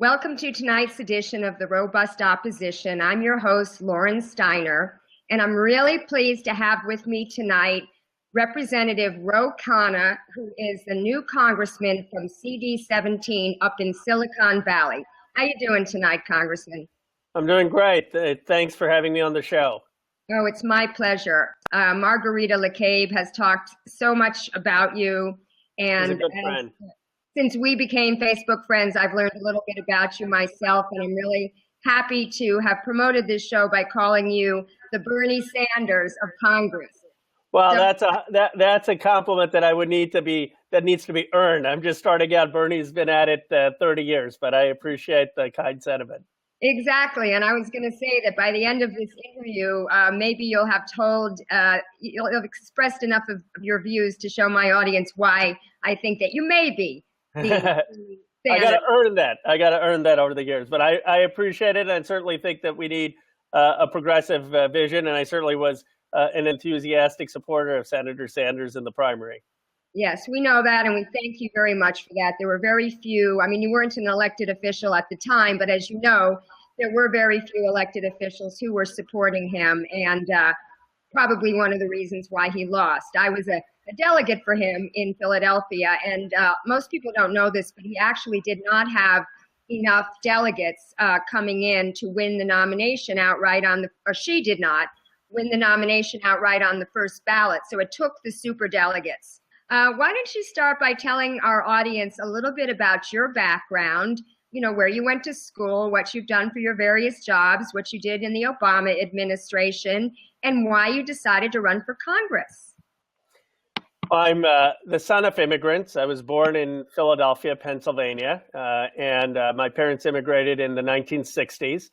Welcome to tonight's edition of the Robust Opposition. I'm your host, Lauren Steiner, and I'm really pleased to have with me tonight Representative Ro Khanna, who is the new congressman from CD17 up in Silicon Valley. How you doing tonight, Congressman? I'm doing great. Thanks for having me on the show. Oh, it's my pleasure. Margarita LeCabe has talked so much about you, and She's a good friend. Since we became Facebook friends, I've learned a little bit about you myself, and I'm really happy to have promoted this show by calling you the Bernie Sanders of Congress. Well, so, that's a compliment that needs to be earned. I'm just starting out. Bernie's been at it 30 years, but I appreciate the kind sentiment. Exactly, and I was going to say that by the end of this interview, maybe you'll have you'll have expressed enough of your views to show my audience why I think that you may be. I got to earn that. I got to earn that over the years, but I appreciate it, and certainly think that we need a progressive vision, and I certainly was an enthusiastic supporter of Senator Sanders in the primary. Yes, we know that, and we thank you very much for that. There were very few, I mean, you weren't an elected official at the time, but as you know, there were very few elected officials who were supporting him, and probably one of the reasons why he lost. I was a delegate for him in Philadelphia, and most people don't know this, but he actually did not have enough delegates coming in to win the nomination outright or she did not win the nomination outright on the first ballot, so it took the super delegates. Why don't you start by telling our audience a little bit about your background, you know, where you went to school, what you've done for your various jobs, what you did in the Obama administration, and why you decided to run for Congress. I'm the son of immigrants. I was born in Philadelphia, Pennsylvania, and my parents immigrated in the 1960s.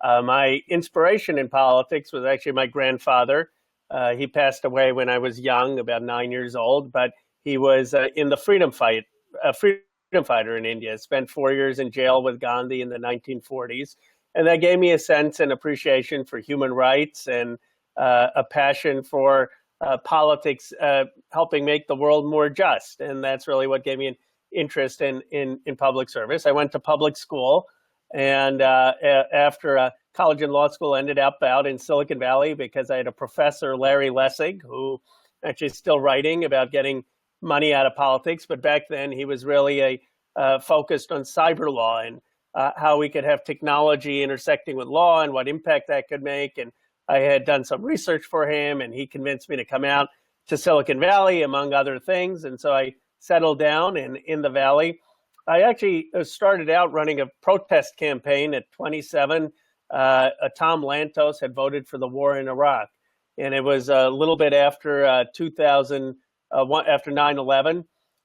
My inspiration in politics was actually my grandfather. He passed away when I was young, about 9 years old, but he was in the freedom fighter in India. Spent 4 years in jail with Gandhi in the 1940s. And that gave me a sense and appreciation for human rights and a passion for politics, helping make the world more just. And that's really what gave me an interest in public service. I went to public school, and after college and law school, ended up out in Silicon Valley because I had a professor, Larry Lessig, who actually is still writing about getting money out of politics. But back then, he was really focused on cyber law and how we could have technology intersecting with law and what impact that could make. And I had done some research for him, and he convinced me to come out to Silicon Valley, among other things. And so I settled down in the Valley. I actually started out running a protest campaign at 27. Tom Lantos had voted for the war in Iraq. And it was a little bit after 2001, after 9/11.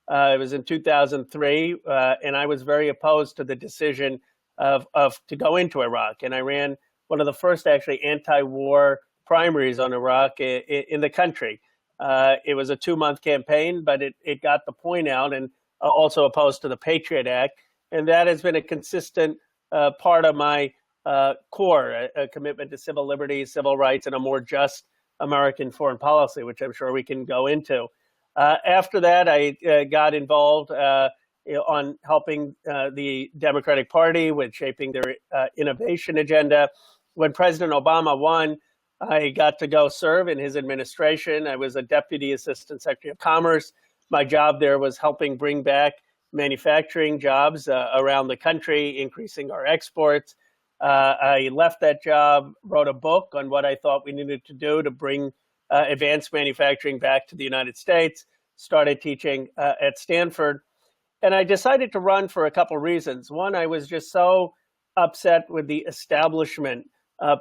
It was in 2003, and I was very opposed to the decision to go into Iraq. And I ran one of the first actually anti-war primaries on Iraq in the country. It was a 2-month campaign, but it got the point out, and also opposed to the Patriot Act. And that has been a consistent part of my core, a commitment to civil liberties, civil rights, and a more just American foreign policy, which I'm sure we can go into. After that, I got involved on helping the Democratic Party with shaping their innovation agenda. When President Obama won, I got to go serve in his administration. I was a Deputy Assistant Secretary of Commerce. My job there was helping bring back manufacturing jobs around the country, increasing our exports. I left that job, wrote a book on what I thought we needed to do to bring advanced manufacturing back to the United States, started teaching at Stanford. And I decided to run for a couple of reasons. One, I was just so upset with the establishment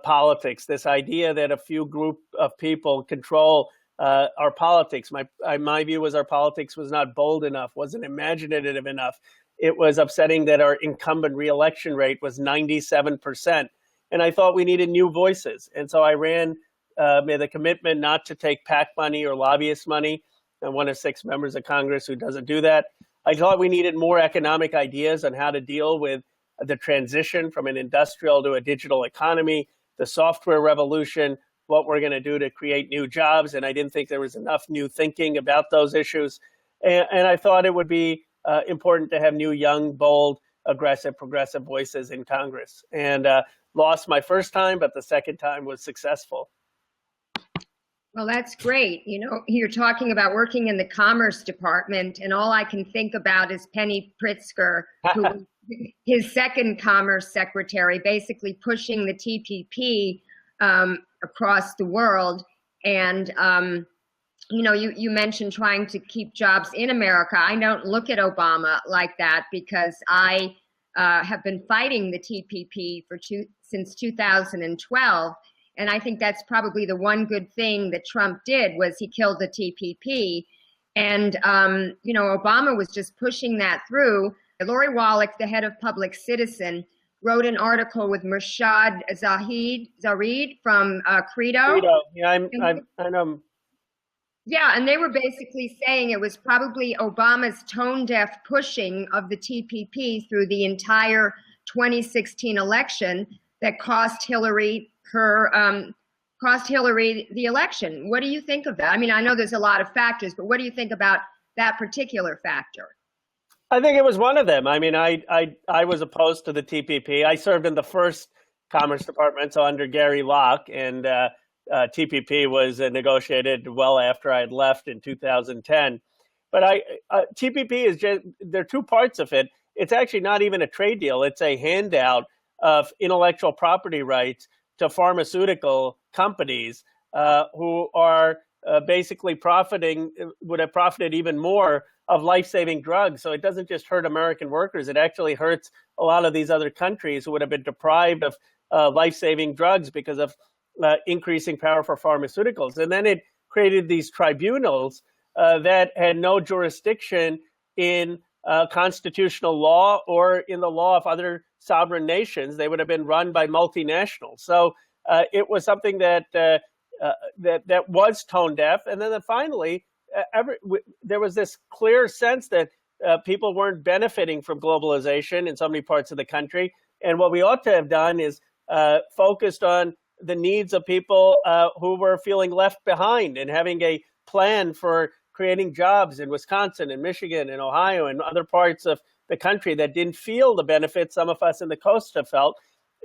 politics, this idea that a few group of people control our politics. My view was our politics was not bold enough, wasn't imaginative enough. It was upsetting that our incumbent reelection rate was 97%. And I thought we needed new voices. And so I ran with a commitment not to take PAC money or lobbyist money. I'm one of 6 members of Congress who doesn't do that. I thought we needed more economic ideas on how to deal with the transition from an industrial to a digital economy, the software revolution, what we're going to do to create new jobs. And I didn't think there was enough new thinking about those issues. And I thought it would be important to have new, young, bold aggressive, progressive voices in Congress. And lost my first time, but the second time was successful. Well, that's great. You know, you're talking about working in the Commerce Department, and all I can think about is Penny Pritzker, who was his second Commerce Secretary, basically pushing the TPP across the world. And, you know, you mentioned trying to keep jobs in America. I don't look at Obama like that because I have been fighting the TPP since 2012. And I think that's probably the one good thing that Trump did was he killed the TPP. And, you know, Obama was just pushing that through. Lori Wallach, the head of Public Citizen, wrote an article with Murshad Zaheed from Credo. Yeah, I know. Yeah, and they were basically saying it was probably Obama's tone-deaf pushing of the TPP through the entire 2016 election that cost Hillary the election. What do you think of that? I mean, I know there's a lot of factors, but what do you think about that particular factor? I think it was one of them. I mean, I was opposed to the TPP. I served in the first Commerce Department, so under Gary Locke, and TPP was negotiated well after I had left in 2010. But TPP is just, there are two parts of it. It's actually not even a trade deal. It's a handout of intellectual property rights to pharmaceutical companies who are basically would have profited even more of life-saving drugs. So it doesn't just hurt American workers. It actually hurts a lot of these other countries who would have been deprived of life-saving drugs because of increasing power for pharmaceuticals. And then it created these tribunals that had no jurisdiction in constitutional law or in the law of other sovereign nations. They would have been run by multinationals. So it was something that was tone deaf. And then finally, there was this clear sense that people weren't benefiting from globalization in so many parts of the country. And what we ought to have done is focused on the needs of people who were feeling left behind and having a plan for creating jobs in Wisconsin and Michigan and Ohio and other parts of the country that didn't feel the benefits some of us in the coast have felt.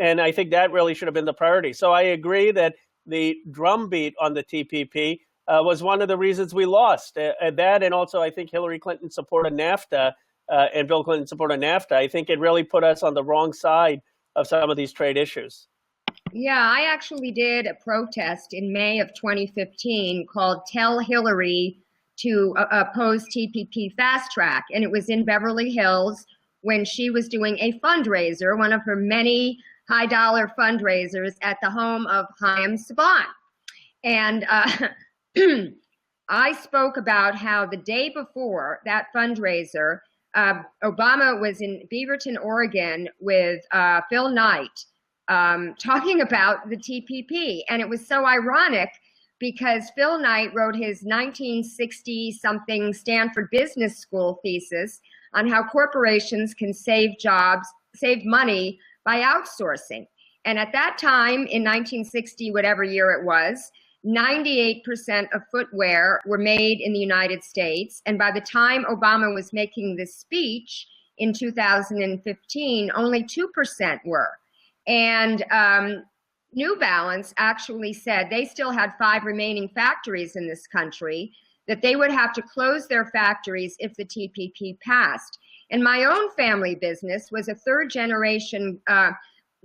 And I think that really should have been the priority. So I agree that the drumbeat on the TPP was one of the reasons we lost. That, and also I think Hillary Clinton's support of NAFTA and Bill Clinton's support of NAFTA, I think it really put us on the wrong side of some of these trade issues. Yeah, I actually did a protest in May of 2015 called Tell Hillary to oppose TPP Fast Track. And it was in Beverly Hills when she was doing a fundraiser, one of her many high dollar fundraisers at the home of Haim Saban. And I spoke about how the day before that fundraiser, Obama was in Beaverton, Oregon with Phil Knight talking about the TPP. And it was so ironic because Phil Knight wrote his 1960-something Stanford Business School thesis on how corporations can save money by outsourcing. And at that time, in 1960, whatever year it was, 98% of footwear were made in the United States. And by the time Obama was making this speech in 2015, only 2% were. And New Balance actually said they still had 5 remaining factories in this country, that they would have to close their factories if the TPP passed. And my own family business was a third-generation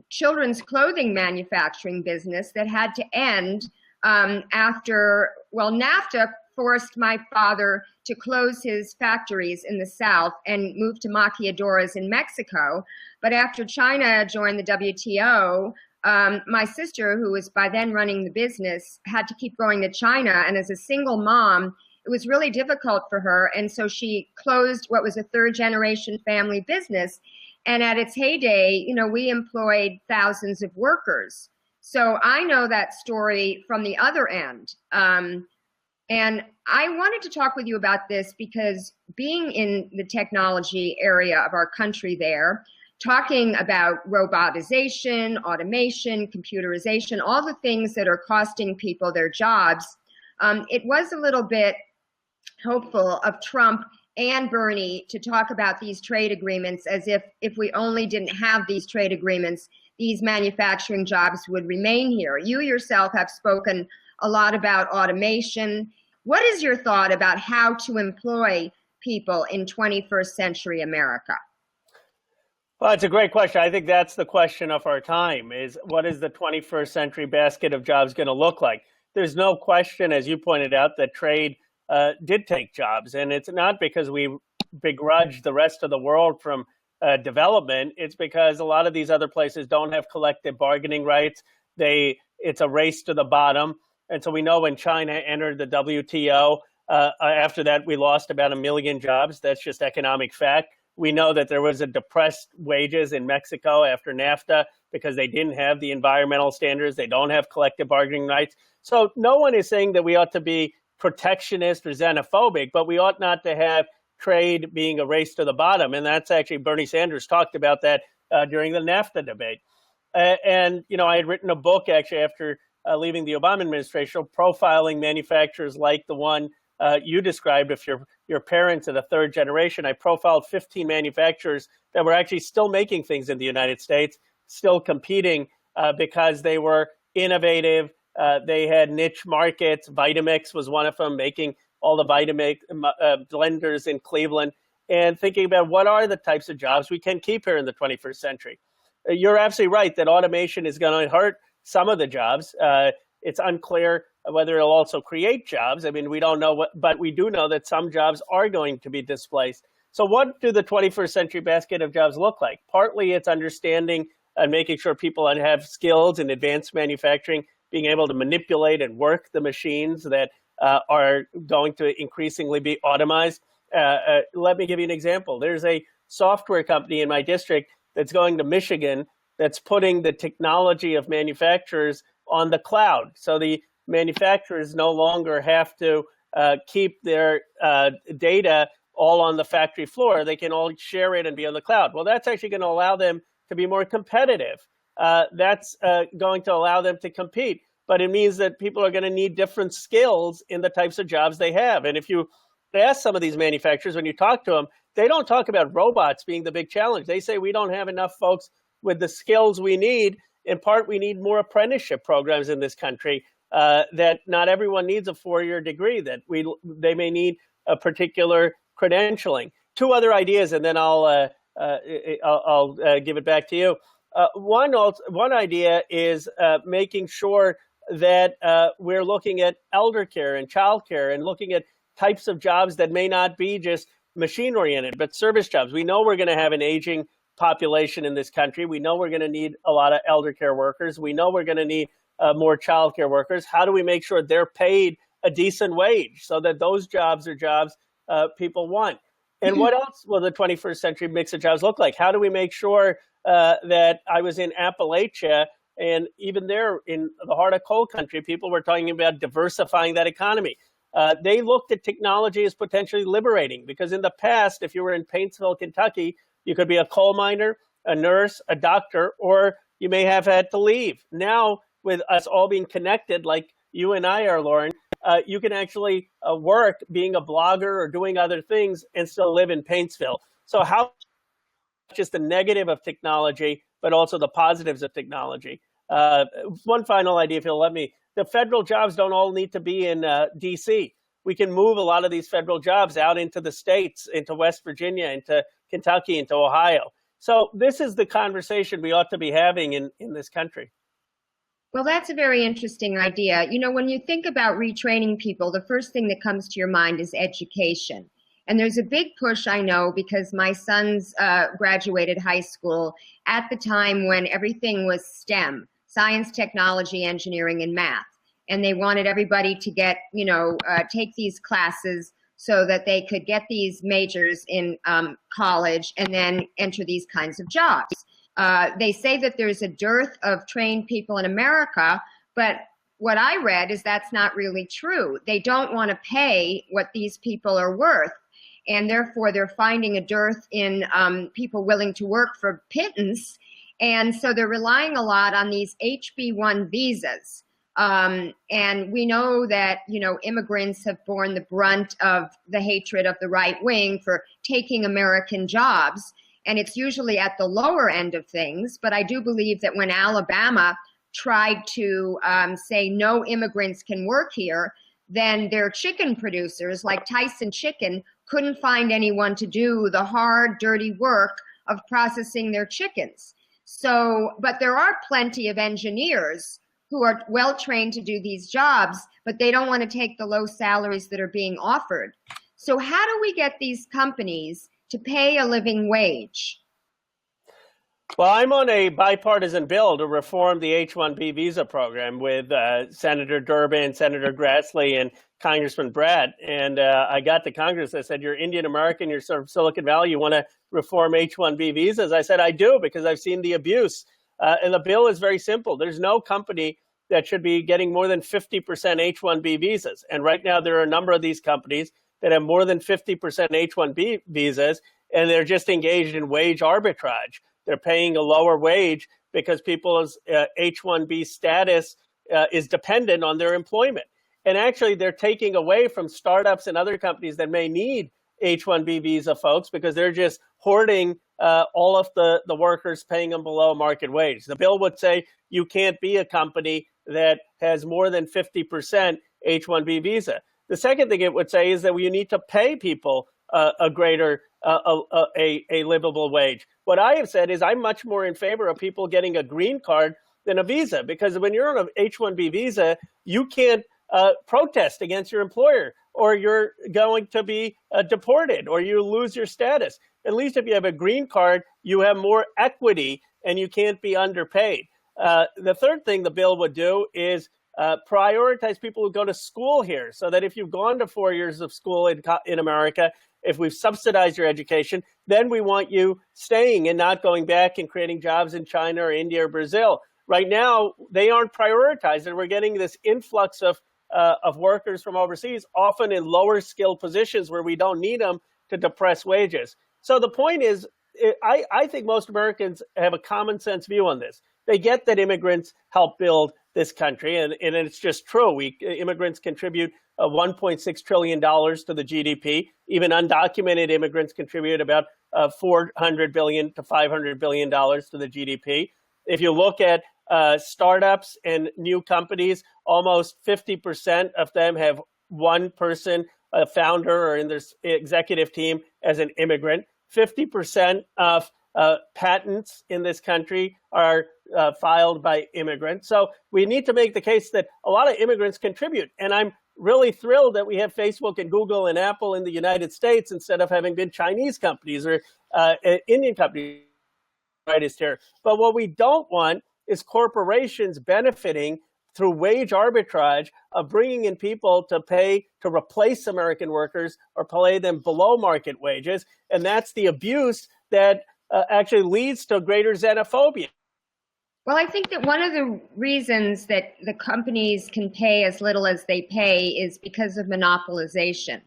children's clothing manufacturing business that had to end after, well, NAFTA forced my father to close his factories in the South and move to maquiladoras in Mexico. But after China joined the WTO, my sister, who was by then running the business, had to keep going to China. And as a single mom, it was really difficult for her. And so she closed what was a third-generation family business. And at its heyday, you know, we employed thousands of workers. So I know that story from the other end. And I wanted to talk with you about this because being in the technology area of our country there, talking about robotization, automation, computerization, all the things that are costing people their jobs, it was a little bit hopeful of Trump and Bernie to talk about these trade agreements as if we only didn't have these trade agreements, these manufacturing jobs would remain here. You yourself have spoken a lot about automation. What is your thought about how to employ people in 21st century America? Well, it's a great question. I think that's the question of our time is what is the 21st century basket of jobs going to look like? There's no question, as you pointed out, that trade did take jobs. And it's not because we begrudge the rest of the world from development. It's because a lot of these other places don't have collective bargaining rights. It's a race to the bottom. And so we know when China entered the WTO, after that, we lost about 1 million jobs. That's just economic fact. We know that there was a depressed wages in Mexico after NAFTA because they didn't have the environmental standards. They don't have collective bargaining rights. So no one is saying that we ought to be protectionist or xenophobic, but we ought not to have trade being a race to the bottom. And that's actually Bernie Sanders talked about that during the NAFTA debate. And, you know, I had written a book actually after leaving the Obama administration, profiling manufacturers like the one you described. If your parents are the third generation, I profiled 15 manufacturers that were actually still making things in the United States, still competing because they were innovative. They had niche markets. Vitamix was one of them, making all the Vitamix blenders in Cleveland, and thinking about what are the types of jobs we can keep here in the 21st century. You're absolutely right that automation is going to hurt some of the jobs. It's unclear whether it'll also create jobs. I mean, we don't know but we do know that some jobs are going to be displaced. So what do the 21st century basket of jobs look like? Partly it's understanding and making sure people have skills in advanced manufacturing, being able to manipulate and work the machines that are going to increasingly be automized. Let me give you an example. There's a software company in my district that's going to Michigan that's putting the technology of manufacturers on the cloud. So the manufacturers no longer have to keep their data all on the factory floor. They can all share it and be on the cloud. Well, that's actually going to allow them to be more competitive. That's going to allow them to compete. But it means that people are going to need different skills in the types of jobs they have. And if you ask some of these manufacturers, when you talk to them, they don't talk about robots being the big challenge. They say we don't have enough folks with the skills we need. In part, we need more apprenticeship programs in this country, that not everyone needs a 4-year degree, that they may need a particular credentialing. Two other ideas, and then I'll give it back to you. One idea is making sure that we're looking at elder care and child care and looking at types of jobs that may not be just machine oriented, but service jobs. We know we're going to have an aging population in this country. We know we're going to need a lot of elder care workers. We know we're going to need more child care workers. How do we make sure they're paid a decent wage so that those jobs are jobs people want? And what else will the 21st century mix of jobs look like? How do we make sure that I was in Appalachia, and even there in the heart of coal country, people were talking about diversifying that economy. They looked at technology as potentially liberating, because in the past, if you were in Paintsville, Kentucky, you could be a coal miner, a nurse, a doctor, or you may have had to leave. Now, with us all being connected like you and I are, Lauren, you can actually work being a blogger or doing other things and still live in Paintsville. So how just the negative of technology, but also the positives of technology. One final idea, if you'll let me. The federal jobs don't all need to be in D.C. We can move a lot of these federal jobs out into the states, into West Virginia, into Kentucky, into Ohio. So this is the conversation we ought to be having in this country. Well, that's a very interesting idea. You know, when you think about retraining people, the first thing that comes to your mind is education. And there's a big push, I know, because my sons graduated high school at the time when everything was STEM, science, technology, engineering, and math. And they wanted everybody to get, take these classes so that they could get these majors in college and then enter these kinds of jobs. They say that there's a dearth of trained people in America, but what I read is that's not really true. They don't want to pay what these people are worth, and therefore they're finding a dearth in people willing to work for pittance, and so they're relying a lot on these HB1 visas, And we know that, immigrants have borne the brunt of the hatred of the right wing for taking American jobs. And it's usually at the lower end of things. But I do believe that when Alabama tried to say no immigrants can work here, then their chicken producers like Tyson Chicken couldn't find anyone to do the hard, dirty work of processing their chickens. So, but there are plenty of engineers who are well trained to do these jobs, but they don't want to take the low salaries that are being offered. So how do we get these companies to pay a living wage? Well, I'm on a bipartisan bill to reform the H-1B visa program with Senator Durbin, Senator Grassley, and Congressman Brad. And I got to Congress. I said, you're Indian American, you're sort of Silicon Valley, you want to reform H-1B visas? I said, I do, because I've seen the abuse. And the bill is very simple. There's no company that should be getting more than 50% H-1B visas. And right now, there are a number of these companies that have more than 50% H-1B visas, and they're just engaged in wage arbitrage. They're paying a lower wage because people's H-1B status is dependent on their employment. And actually, they're taking away from startups and other companies that may need H-1B visa folks because they're just hoarding all of the workers, paying them below market wage. The bill would say you can't be a company that has more than 50% H-1B visa. The second thing it would say is that you need to pay people a greater, a livable wage. What I have said is I'm much more in favor of people getting a green card than a visa, because when you're on an H-1B visa, you can't protest against your employer, or you're going to be deported, or you lose your status. At least if you have a green card, you have more equity and you can't be underpaid. The third thing the bill would do is prioritize people who go to school here, so that if you've gone to 4 years of school in America, if we've subsidized your education, then we want you staying and not going back and creating jobs in China or India or Brazil. Right now, they aren't prioritized, and we're getting this influx of workers from overseas, often in lower skilled positions where we don't need them, to depress wages. So the point is, I think most Americans have a common sense view on this. They get that immigrants help build this country, and it's just true. Immigrants contribute $1.6 trillion to the GDP. Even undocumented immigrants contribute about $400 billion to $500 billion to the GDP. If you look at startups and new companies, almost 50% of them have one person, a founder or in their executive team, as an immigrant. 50% of patents in this country are filed by immigrants. So we need to make the case that a lot of immigrants contribute. And I'm really thrilled that we have Facebook and Google and Apple in the United States instead of having been Chinese companies or Indian companies. Here. But what we don't want is corporations benefiting through wage arbitrage of bringing in people to replace American workers or pay them below market wages. And that's the abuse that actually leads to greater xenophobia. Well, I think that one of the reasons that the companies can pay as little as they pay is because of monopolization.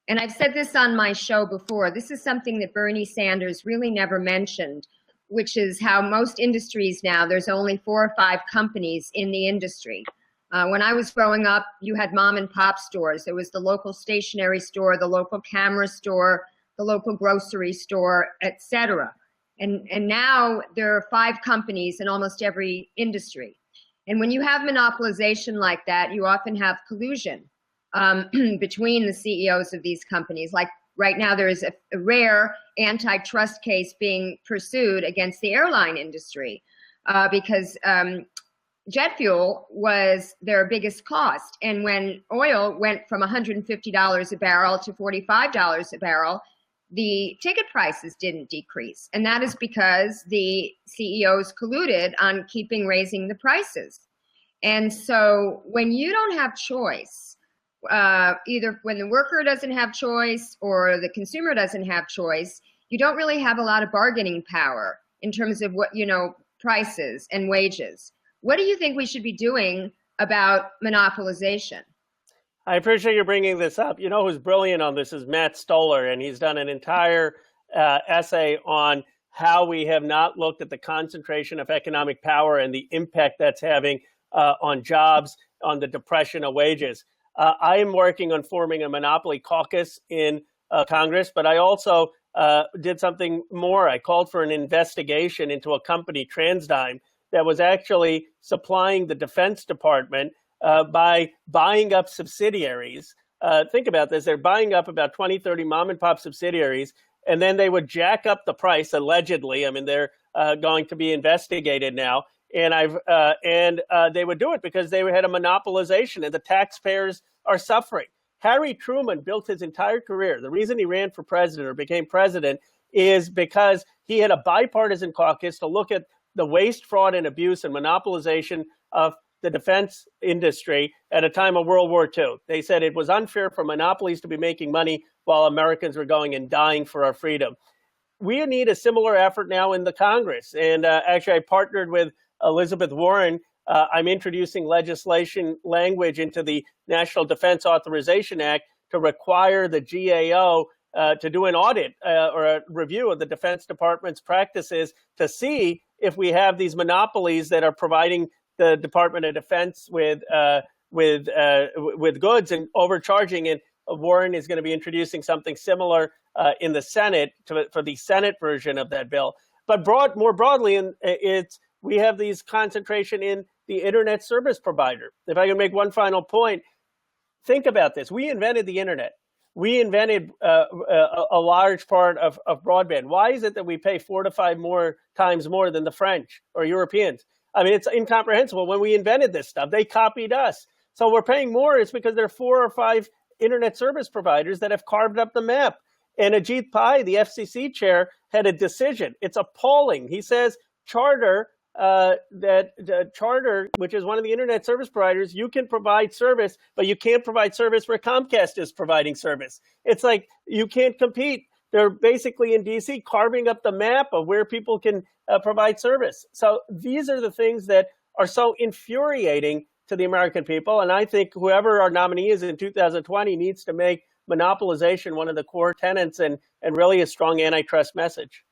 And I've said this on my show before. This is something that Bernie Sanders really never mentioned, which is how most industries now, there's only 4 or 5 companies in the industry. When I was growing up, you had mom and pop stores. There was the local stationery store, the local camera store, the local grocery store, etc. And now there are 5 companies in almost every industry. And when you have monopolization like that, you often have collusion between the CEOs of these companies. Like right now, there is a rare antitrust case being pursued against the airline industry because jet fuel was their biggest cost. And when oil went from $150 a barrel to $45 a barrel, the ticket prices didn't decrease. And that is because the CEOs colluded on raising the prices. And so when you don't have choice, either when the worker doesn't have choice or the consumer doesn't have choice, you don't really have a lot of bargaining power in terms of what, prices and wages. What do you think we should be doing about monopolization? I appreciate you bringing this up. You know who's brilliant on this is Matt Stoller, and he's done an entire essay on how we have not looked at the concentration of economic power and the impact that's having on jobs, on the depression of wages. I am working on forming a monopoly caucus in Congress, but I also did something more. I called for an investigation into a company, TransDigm, that was actually supplying the Defense Department by buying up subsidiaries. Think about this. They're buying up about 20, 30 mom and pop subsidiaries, and then they would jack up the price, allegedly. I mean, they're going to be investigated now. And they would do it because they had a monopolization, and the taxpayers are suffering. Harry Truman built his entire career. The reason he ran for president or became president is because he had a bipartisan caucus to look at the waste, fraud, and abuse and monopolization of the defense industry at a time of World War II. They said it was unfair for monopolies to be making money while Americans were going and dying for our freedom. We need a similar effort now in the Congress. And actually, I partnered with Elizabeth Warren. I'm introducing legislation language into the National Defense Authorization Act to require the GAO to do an audit or a review of the Defense Department's practices to see if we have these monopolies that are providing the Department of Defense with goods and overcharging. And Warren is going to be introducing something similar in the Senate for the Senate version of that bill. But more broadly, we have these concentration in the internet service provider. If I can make one final point, think about this. We invented the internet. We invented a large part of broadband. Why is it that we pay 4 to 5 more times more than the French or Europeans? I mean, it's incomprehensible. When we invented this stuff, they copied us. So we're paying more. It's because there are 4 or 5 internet service providers that have carved up the map. And Ajit Pai, the FCC chair, had a decision. It's appalling. He says Charter, Charter, which is one of the internet service providers, you can provide service, but you can't provide service where Comcast is providing service. It's like you can't compete. They're basically in DC carving up the map of where people can provide service. So these are the things that are so infuriating to the American people. And I think whoever our nominee is in 2020 needs to make monopolization one of the core tenets and really a strong antitrust message.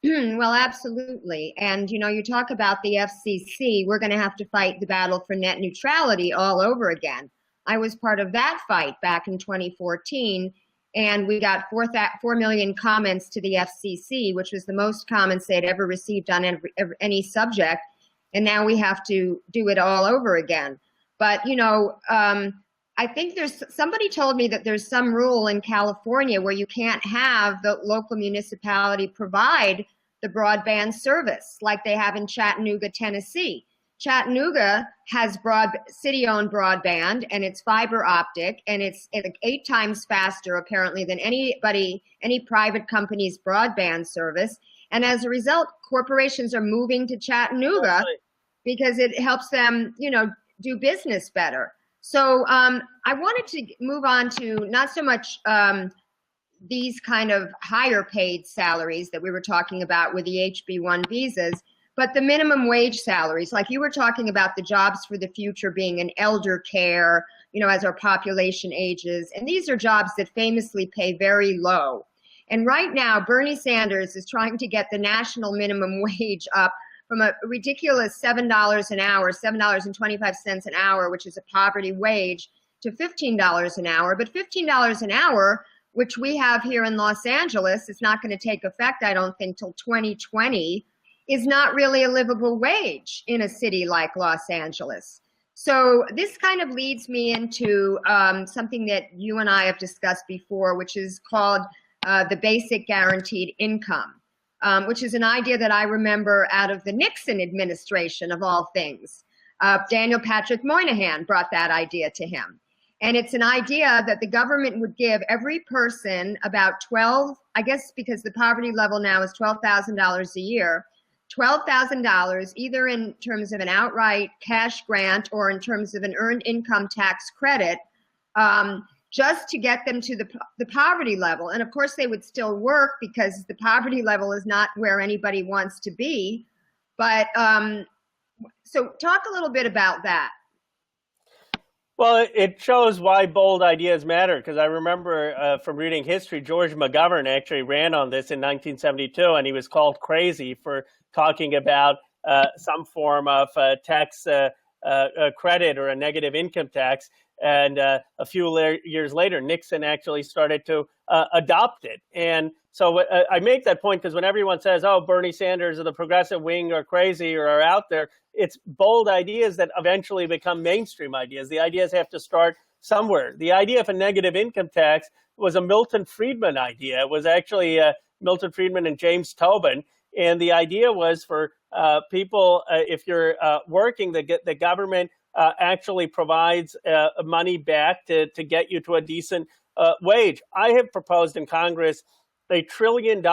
Well, absolutely. And, you talk about the FCC, we're going to have to fight the battle for net neutrality all over again. I was part of that fight back in 2014, and we got 4 million comments to the FCC, which was the most comments they'd ever received on any subject. And now we have to do it all over again. But, I think somebody told me that there's some rule in California where you can't have the local municipality provide the broadband service like they have in Chattanooga, Tennessee. Chattanooga has city-owned broadband, and it's fiber optic, and it's 8 times faster apparently than any private company's broadband service. And as a result, corporations are moving to Chattanooga because it helps them, do business better. So I wanted to move on to not so much these kind of higher paid salaries that we were talking about with the HB1 visas, but the minimum wage salaries. Like you were talking about the jobs for the future being in elder care, as our population ages. And these are jobs that famously pay very low. And right now, Bernie Sanders is trying to get the national minimum wage up from a ridiculous $7 an hour, $7.25 an hour, which is a poverty wage, to $15 an hour. But $15 an hour, which we have here in Los Angeles, is not going to take effect, I don't think, till 2020, is not really a livable wage in a city like Los Angeles. So this kind of leads me into something that you and I have discussed before, which is called the basic guaranteed income. Which is an idea that I remember out of the Nixon administration, of all things. Daniel Patrick Moynihan brought that idea to him. And it's an idea that the government would give every person about I guess because the poverty level now is $12,000 a year, $12,000 either in terms of an outright cash grant or in terms of an earned income tax credit, just to get them to the poverty level. And of course they would still work because the poverty level is not where anybody wants to be. But so talk a little bit about that. Well, it shows why bold ideas matter, because I remember from reading history, George McGovern actually ran on this in 1972, and he was called crazy for talking about some form of tax credit or a negative income tax. And a few years later, Nixon actually started to adopt it. And so I make that point because when everyone says, oh, Bernie Sanders or the progressive wing are crazy or are out there, it's bold ideas that eventually become mainstream ideas. The ideas have to start somewhere. The idea of a negative income tax was a Milton Friedman idea. It was actually Milton Friedman and James Tobin. And the idea was for people, if you're working, the government actually provides money back to get you to a decent wage. I have proposed in Congress a $1 trillion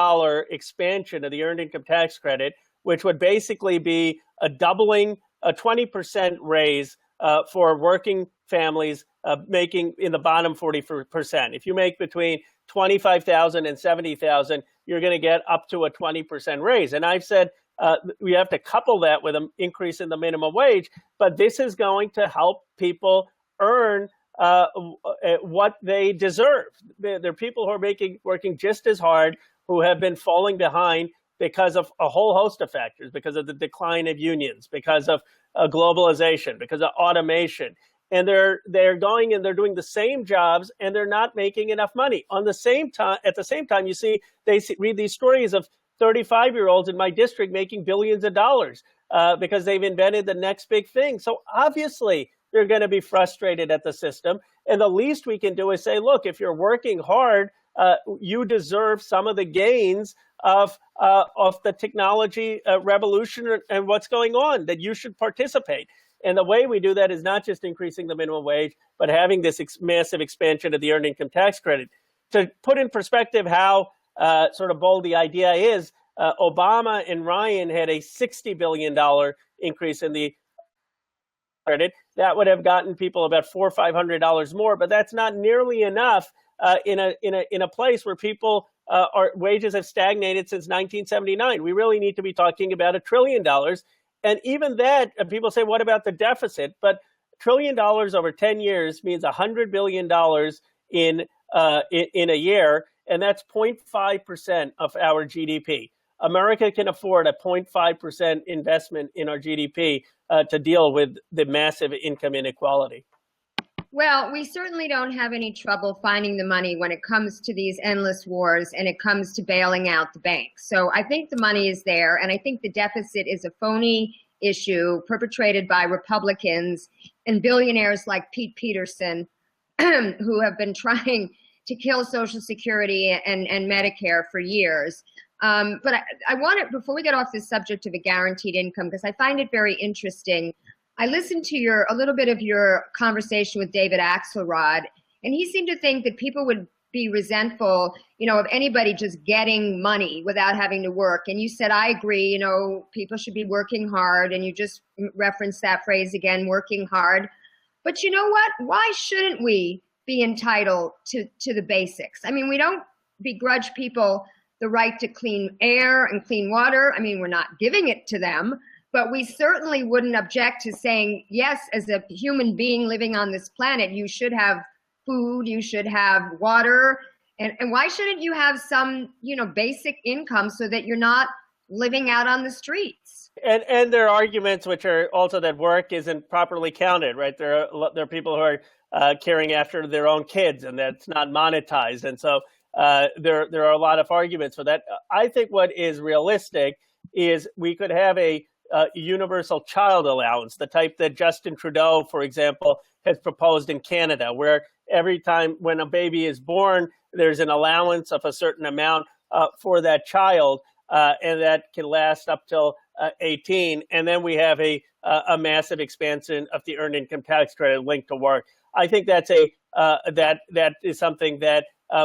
expansion of the earned income tax credit, which would basically be a doubling, a 20% raise for working families making in the bottom 40%. If you make between $25,000 and $70,000, you're going to get up to a 20% raise. And I've said we have to couple that with an increase in the minimum wage, but this is going to help people earn what they deserve. There are people who are working just as hard who have been falling behind because of a whole host of factors, because of the decline of unions, because of globalization, because of automation. And they're going and they're doing the same jobs and they're not making enough money. At the same time, read these stories of 35-year-olds in my district making billions of dollars because they've invented the next big thing. So obviously they're going to be frustrated at the system. And the least we can do is say, look, if you're working hard, you deserve some of the gains of the technology revolution and what's going on, that you should participate. And the way we do that is not just increasing the minimum wage, but having this massive expansion of the earned income tax credit. To put in perspective how sort of bold the idea is, Obama and Ryan had a $60 billion increase in the credit. That would have gotten people about $400 or $500 more, but that's not nearly enough in a place where people wages have stagnated since 1979. We really need to be talking about $1 trillion. And even that, people say, what about the deficit? But $1 trillion over 10 years means $100 billion in a year, and that's 0.5% of our GDP. America can afford a 0.5% investment in our GDP to deal with the massive income inequality. Well, we certainly don't have any trouble finding the money when it comes to these endless wars and it comes to bailing out the banks. So I think the money is there, and I think the deficit is a phony issue perpetrated by Republicans and billionaires like Pete Peterson, who have been trying to kill Social Security and Medicare for years. But I want to, before we get off this subject of a guaranteed income, because I find it very interesting, I listened to a little bit of your conversation with David Axelrod, and he seemed to think that people would be resentful, of anybody just getting money without having to work. And you said, I agree, people should be working hard. And you just referenced that phrase again, working hard. But you know what? Why shouldn't we be entitled to the basics? I mean, we don't begrudge people the right to clean air and clean water. I mean, we're not giving it to them. But we certainly wouldn't object to saying, yes, as a human being living on this planet, you should have food, you should have water. And why shouldn't you have some, basic income so that you're not living out on the streets? And there are arguments which are also that work isn't properly counted, right? There are people who are caring after their own kids and that's not monetized. And so there are a lot of arguments for that. I think what is realistic is we could have a universal child allowance, the type that Justin Trudeau, for example, has proposed in Canada, where every time when a baby is born, there's an allowance of a certain amount for that child, and that can last up till 18. And then we have a massive expansion of the earned income tax credit linked to work. I think that's that is something that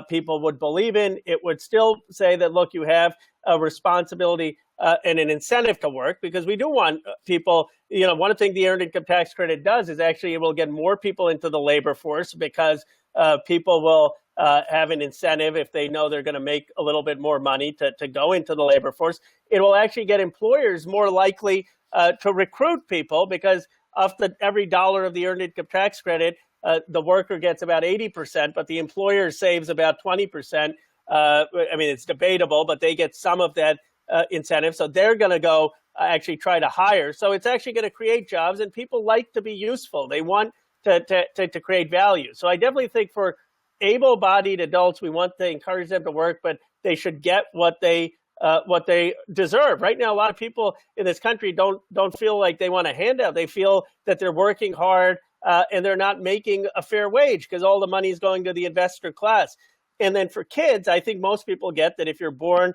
people would believe in. It would still say that, look, you have a responsibility and an incentive to work, because we do want people, one thing the earned income tax credit does is actually it will get more people into the labor force, because people will have an incentive if they know they're going to make a little bit more money to go into the labor force. It will actually get employers more likely to recruit people, because of every dollar of the earned income tax credit, the worker gets about 80%, but the employer saves about 20%. It's debatable, but they get some of that incentive. So they're going to go actually try to hire. So it's actually going to create jobs, and people like to be useful. They want to create value. So I definitely think for able-bodied adults, we want to encourage them to work, but they should get what they deserve. Right now, a lot of people in this country don't feel like they want a handout. They feel that they're working hard and they're not making a fair wage because all the money is going to the investor class. And then for kids, I think most people get that if you're born,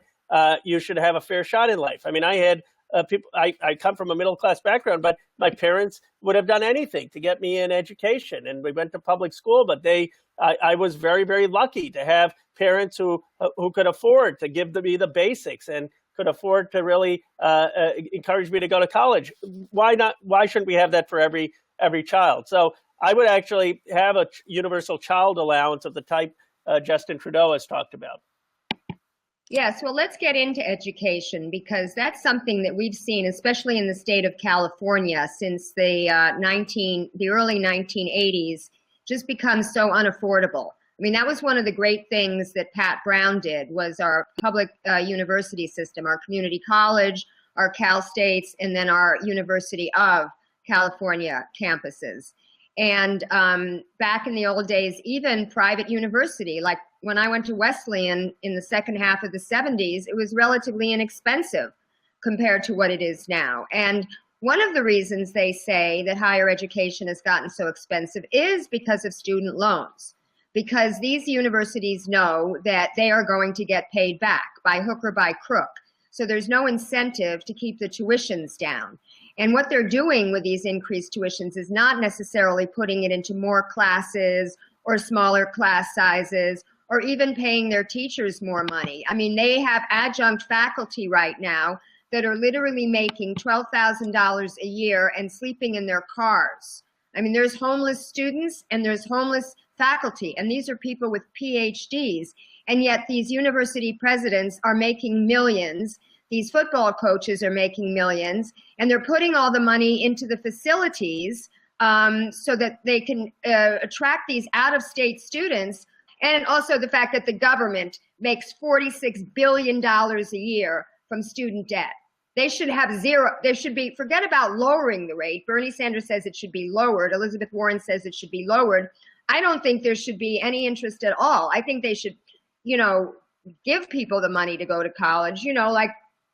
you should have a fair shot in life. I mean, I had people. I come from a middle class background, but my parents would have done anything to get me an education, and we went to public school. But I was very, very lucky to have parents who could afford to give me the basics and could afford to really encourage me to go to college. Why not? Why shouldn't we have that for every child? So I would actually have a universal child allowance of the type Justin Trudeau has talked about. Yes, well, let's get into education, because that's something that we've seen, especially in the state of California, since the early 1980s, just becomes so unaffordable. I mean, that was one of the great things that Pat Brown did, was our public university system, our community college, our Cal States, and then our University of California campuses. And back in the old days, even private university, like when I went to Wesleyan in the second half of the 70s, it was relatively inexpensive compared to what it is now. And one of the reasons they say that higher education has gotten so expensive is because of student loans, because these universities know that they are going to get paid back by hook or by crook. So there's no incentive to keep the tuitions down. And what they're doing with these increased tuitions is not necessarily putting it into more classes or smaller class sizes or even paying their teachers more money. I mean, they have adjunct faculty right now that are literally making $12,000 a year and sleeping in their cars. I mean, there's homeless students and there's homeless faculty, and these are people with PhDs. And yet these university presidents are making millions. These football coaches are making millions, and they're putting all the money into the facilities so that they can attract these out-of-state students. And also the fact that the government makes $46 billion a year from student debt. They should have zero. There should be, forget about lowering the rate. Bernie Sanders says it should be lowered. Elizabeth Warren says it should be lowered. I don't think there should be any interest at all. I think they should, give people the money to go to college, like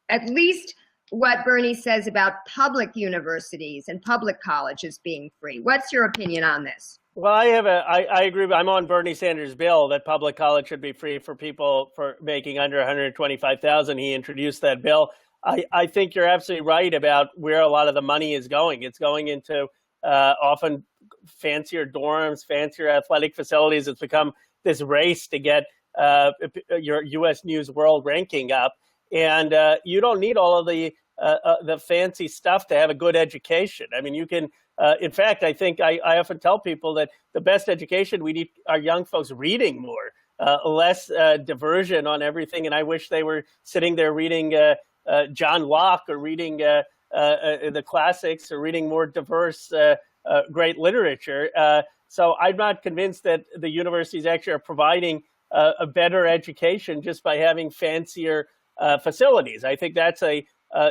at least what Bernie says about public universities and public colleges being free. What's your opinion on this? Well, I agree. I'm on Bernie Sanders' bill that public college should be free for people for making under $125,000. He introduced that bill. I think you're absolutely right about where a lot of the money is going. It's going into often fancier dorms, fancier athletic facilities. It's become this race to get your U.S. News World ranking up. And you don't need all of the fancy stuff to have a good education. I mean, you can, in fact, I think I often tell people that the best education, we need our young folks reading more, less diversion on everything. And I wish they were sitting there reading John Locke or reading the classics or reading more diverse, great literature. So I'm not convinced that the universities actually are providing a better education just by having fancier facilities. I think that's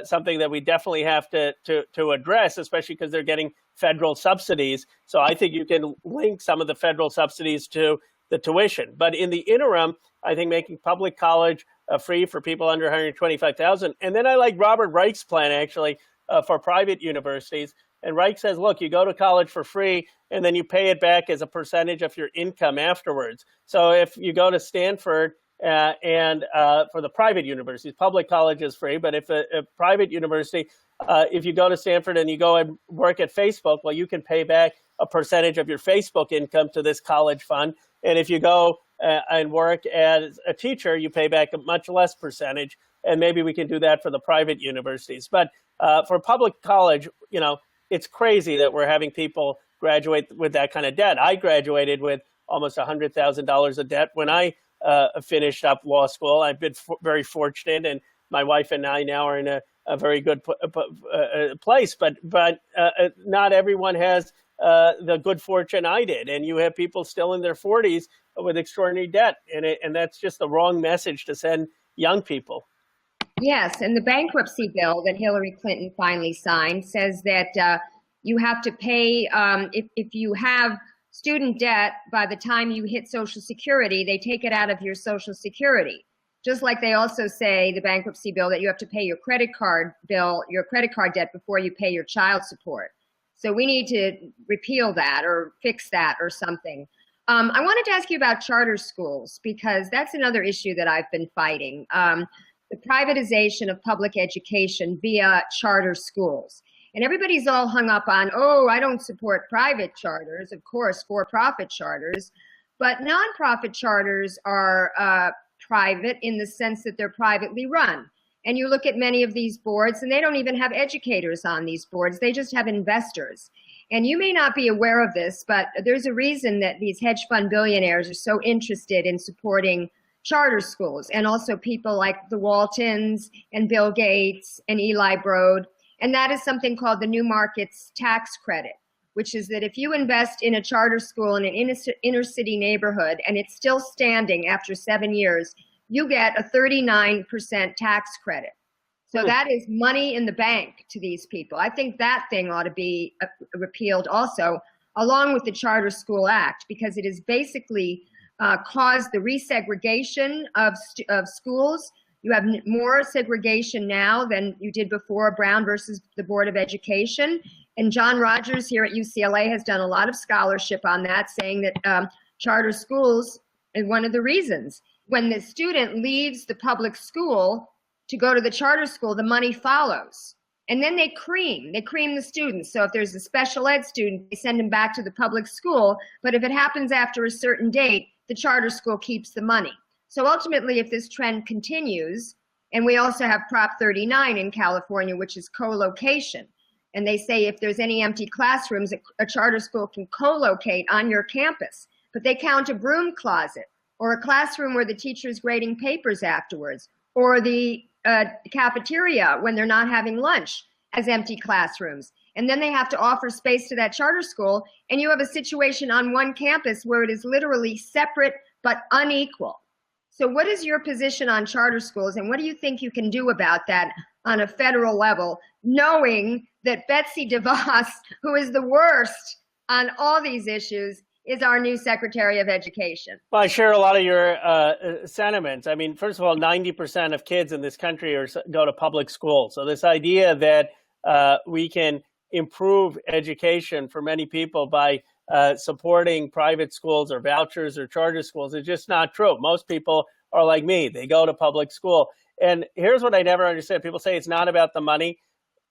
something that we definitely have to address, especially because they're getting federal subsidies. So I think you can link some of the federal subsidies to the tuition. But in the interim, I think making public college free for people under $125,000. And then I like Robert Reich's plan, actually, for private universities. And Reich says, look, you go to college for free, and then you pay it back as a percentage of your income afterwards. So if you go to Stanford, and for the private universities, public college is free. But if a private university, if you go to Stanford and you go and work at Facebook, well, you can pay back a percentage of your Facebook income to this college fund. And if you go and work as a teacher, you pay back a much less percentage. And maybe we can do that for the private universities. But for public college, it's crazy that we're having people graduate with that kind of debt. I graduated with almost $100,000 of debt when I finished up law school. I've been very fortunate, and my wife and I now are in a very good place. But not everyone has the good fortune I did, and you have people still in their 40s with extraordinary debt, and that's just the wrong message to send young people. Yes, and the bankruptcy bill that Hillary Clinton finally signed says that you have to pay, if you have student debt, by the time you hit Social Security, they take it out of your Social Security. Just like they also say, the bankruptcy bill, that you have to pay your credit card bill, your credit card debt, before you pay your child support. So we need to repeal that or fix that or something. I wanted to ask you about charter schools, because that's another issue that I've been fighting. The privatization of public education via charter schools. And everybody's all hung up on, oh, I don't support private charters, of course, for-profit charters, but nonprofit charters are private in the sense that they're privately run. And you look at many of these boards, and they don't even have educators on these boards. They just have investors. And you may not be aware of this, but there's a reason that these hedge fund billionaires are so interested in supporting charter schools, and also people like the Waltons and Bill Gates and Eli Broad. And that is something called the New Markets Tax Credit, which is that if you invest in a charter school in an inner city neighborhood and it's still standing after 7 years, you get a 39% tax credit. So that is money in the bank to these people. I think that thing ought to be repealed also, along with the Charter School Act, because it has basically caused the resegregation of schools. You have more segregation now than you did before Brown versus the Board of Education. And John Rogers here at UCLA has done a lot of scholarship on that, saying that charter schools is one of the reasons. When the student leaves the public school to go to the charter school, the money follows. And then they cream the students. So if there's a special ed student, they send him back to the public school. But if it happens after a certain date, the charter school keeps the money. So ultimately, if this trend continues, and we also have Prop 39 in California, which is co-location. And they say if there's any empty classrooms, a charter school can co-locate on your campus. But they count a broom closet, or a classroom where the teacher's grading papers afterwards, or the cafeteria when they're not having lunch, as empty classrooms. And then they have to offer space to that charter school, and you have a situation on one campus where it is literally separate but unequal. So what is your position on charter schools, and what do you think you can do about that on a federal level, knowing that Betsy DeVos, who is the worst on all these issues, is our new Secretary of Education? Well, I share a lot of your sentiments. I mean, first of all, 90% of kids in this country go to public school. So this idea that we can improve education for many people by supporting private schools or vouchers or charter schools is just not true. Most people are like me. They go to public school. And here's what I never understand. People say it's not about the money.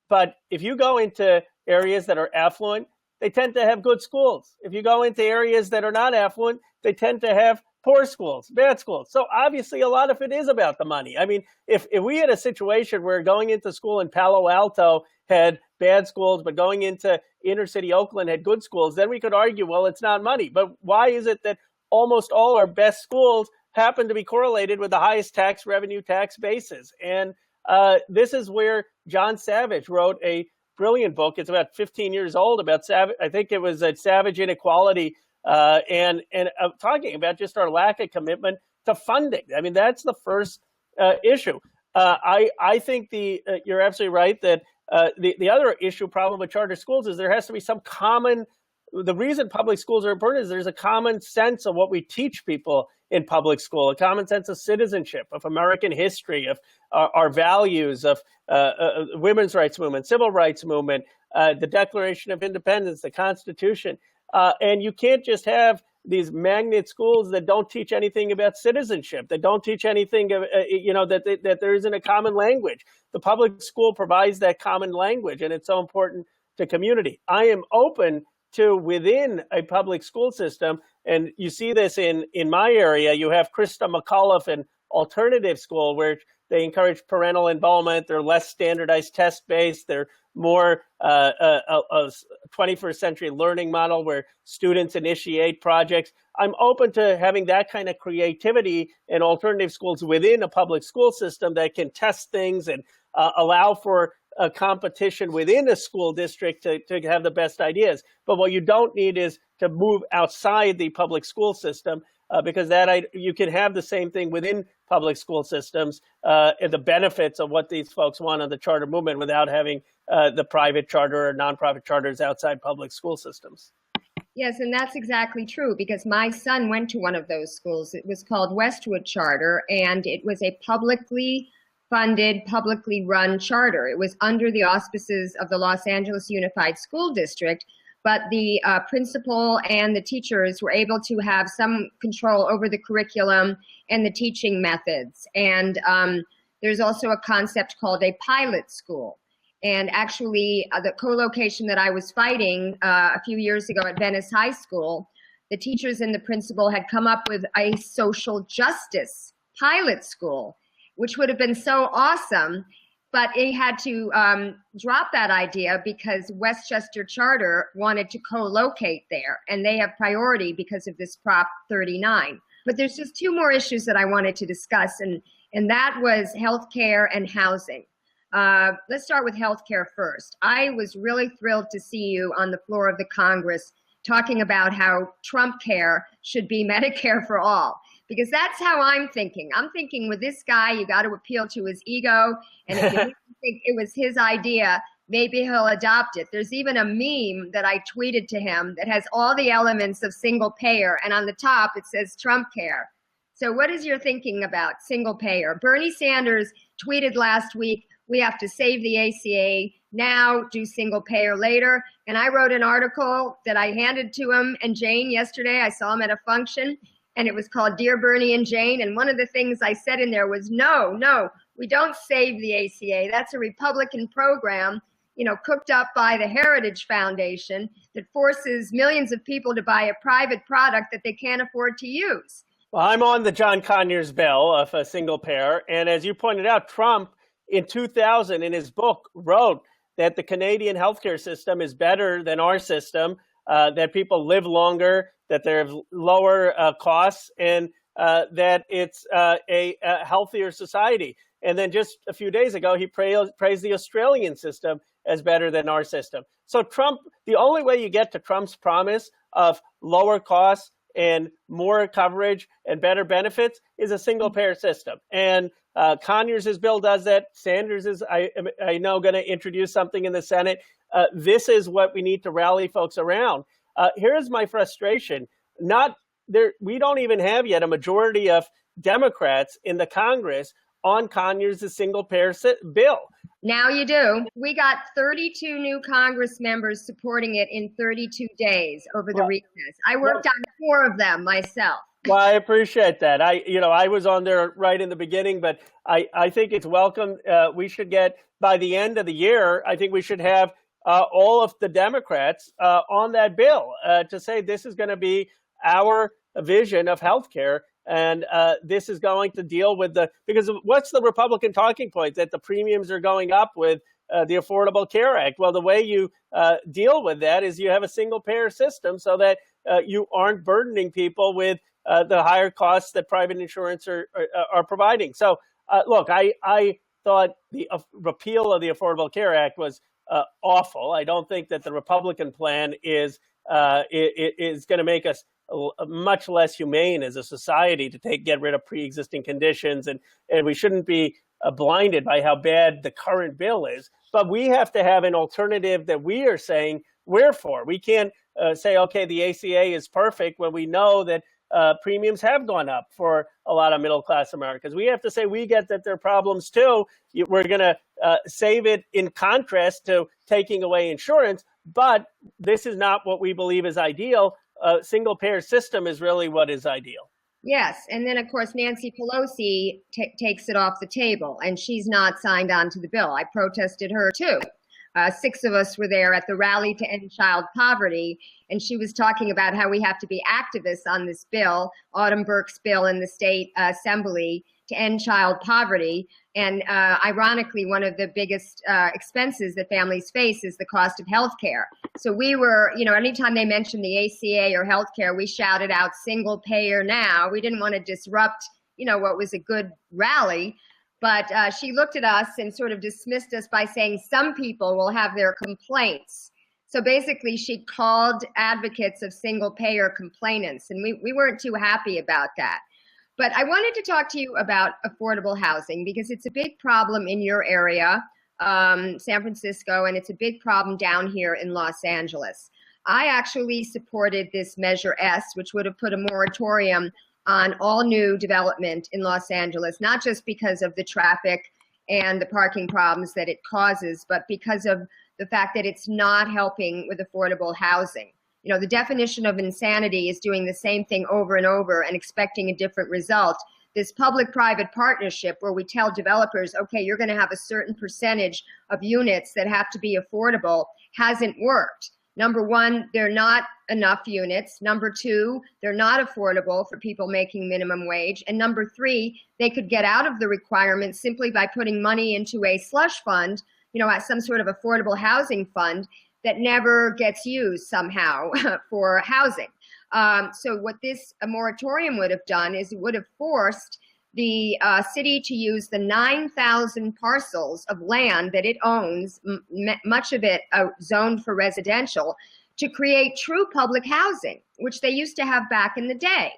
But if you go into areas that are affluent, they tend to have good schools. If you go into areas that are not affluent, they tend to have poor schools, bad schools. So obviously a lot of it is about the money. I mean, if we had a situation where going into school in Palo Alto had bad schools, but going into inner city Oakland had good schools, then we could argue, well, it's not money. But why is it that almost all our best schools happen to be correlated with the highest tax revenue tax bases? And this is where John Savage wrote a brilliant book. It's about 15 years old, about I think it was Savage Inequality, and talking about just our lack of commitment to funding. I mean, that's the first issue. I think you're absolutely right that the other problem with charter schools is there has to be some common. The reason public schools are important is there's a common sense of what we teach people in public school, a common sense of citizenship, of American history, of our values, of women's rights movement, civil rights movement, the Declaration of Independence, the Constitution. And you can't just have these magnet schools that don't teach anything about citizenship, that don't teach anything, that there isn't a common language. The public school provides that common language, and it's so important to community. I am open to, within a public school system, and you see this in my area, you have Krista McAuliffe and Alternative School, where they encourage parental involvement. They're less standardized test-based. They're more a 21st century learning model where students initiate projects. I'm open to having that kind of creativity in alternative schools within a public school system that can test things and allow for a competition within a school district to have the best ideas. But what you don't need is to move outside the public school system. because you can have the same thing within public school systems, and the benefits of what these folks want on the charter movement without having the private charter or nonprofit charters outside public school systems. Yes, and that's exactly true, because my son went to one of those schools. It was called Westwood Charter, and it was a publicly funded, publicly run charter. It was under the auspices of the Los Angeles Unified School District, but the principal and the teachers were able to have some control over the curriculum and the teaching methods. And there's also a concept called a pilot school. And actually, the co-location that I was fighting a few years ago at Venice High School, the teachers and the principal had come up with a social justice pilot school, which would have been so awesome, but they had to drop that idea because Westchester Charter wanted to co-locate there, and they have priority because of this Prop 39. But there's just two more issues that I wanted to discuss, and that was healthcare and housing. Let's start with healthcare first. I was really thrilled to see you on the floor of the Congress talking about how Trump care should be Medicare for all, because that's how I'm thinking. I'm thinking with this guy, you got to appeal to his ego, and if you really think it was his idea, maybe he'll adopt it. There's even a meme that I tweeted to him that has all the elements of single payer, and on the top it says Trump care. So what is your thinking about single payer? Bernie Sanders tweeted last week, we have to save the ACA now, do single payer later. And I wrote an article that I handed to him and Jane yesterday. I saw him at a function, and it was called Dear Bernie and Jane. And one of the things I said in there was, no, we don't save the ACA. That's a Republican program, cooked up by the Heritage Foundation that forces millions of people to buy a private product that they can't afford to use. Well, I'm on the John Conyers bill of a single payer. And as you pointed out, Trump in 2000 in his book wrote that the Canadian healthcare system is better than our system, that people live longer, that there are lower costs, and that it's a healthier society. And then just a few days ago, he praised the Australian system as better than our system. So Trump, the only way you get to Trump's promise of lower costs and more coverage and better benefits is a single payer system. And Conyers' bill does that. Sanders is, I know, going to introduce something in the Senate. This is what we need to rally folks around. Here's my frustration. We don't even have yet a majority of Democrats in the Congress on Conyers' single payer bill. Now you do. We got 32 new Congress members supporting it in 32 days over the recess. I worked on 4 of them myself. Well, I appreciate that. I was on there right in the beginning, but I think it's welcome. We should get, by the end of the year, I think we should have all of the Democrats on that bill to say this is going to be our vision of healthcare. And this is going to deal with because what's the Republican talking point? That the premiums are going up with the Affordable Care Act. Well, the way you deal with that is you have a single payer system so that you aren't burdening people with the higher costs that private insurance are providing. So, look, I thought the repeal of the Affordable Care Act was awful. I don't think that the Republican plan is going to make us much less humane as a society to get rid of pre-existing conditions, and we shouldn't be blinded by how bad the current bill is. But we have to have an alternative that we are saying we're for. We can't say, okay, the ACA is perfect when we know that premiums have gone up for a lot of middle-class Americans. We have to say we get that there are problems too. We're going to save it in contrast to taking away insurance, but this is not what we believe is ideal. A single-payer system is really what is ideal. Yes, and then, of course, Nancy Pelosi takes it off the table, and she's not signed on to the bill. I protested her, too. 6 of us were there at the rally to end child poverty, and she was talking about how we have to be activists on this bill, Autumn Burke's bill in the state assembly to end child poverty. And ironically, one of the biggest expenses that families face is the cost of health care. So we were, anytime they mentioned the ACA or health care, we shouted out single payer now. We didn't want to disrupt, what was a good rally. But she looked at us and sort of dismissed us by saying some people will have their complaints. So basically, she called advocates of single payer complainants, and we weren't too happy about that. But I wanted to talk to you about affordable housing because it's a big problem in your area, San Francisco, and it's a big problem down here in Los Angeles. I actually supported this Measure S, which would have put a moratorium on all new development in Los Angeles, not just because of the traffic and the parking problems that it causes, but because of the fact that it's not helping with affordable housing. You know, the definition of insanity is doing the same thing over and over and expecting a different result. This public-private partnership where we tell developers, okay, you're going to have a certain percentage of units that have to be affordable hasn't worked. Number one, they're not enough units. Number two, they're not affordable for people making minimum wage. And number three, they could get out of the requirement simply by putting money into a slush fund, you know, at some sort of affordable housing fund that never gets used somehow for housing. So what this moratorium would have done is it would have forced the city to use the 9,000 parcels of land that it owns, much of it zoned for residential, to create true public housing, which they used to have back in the day.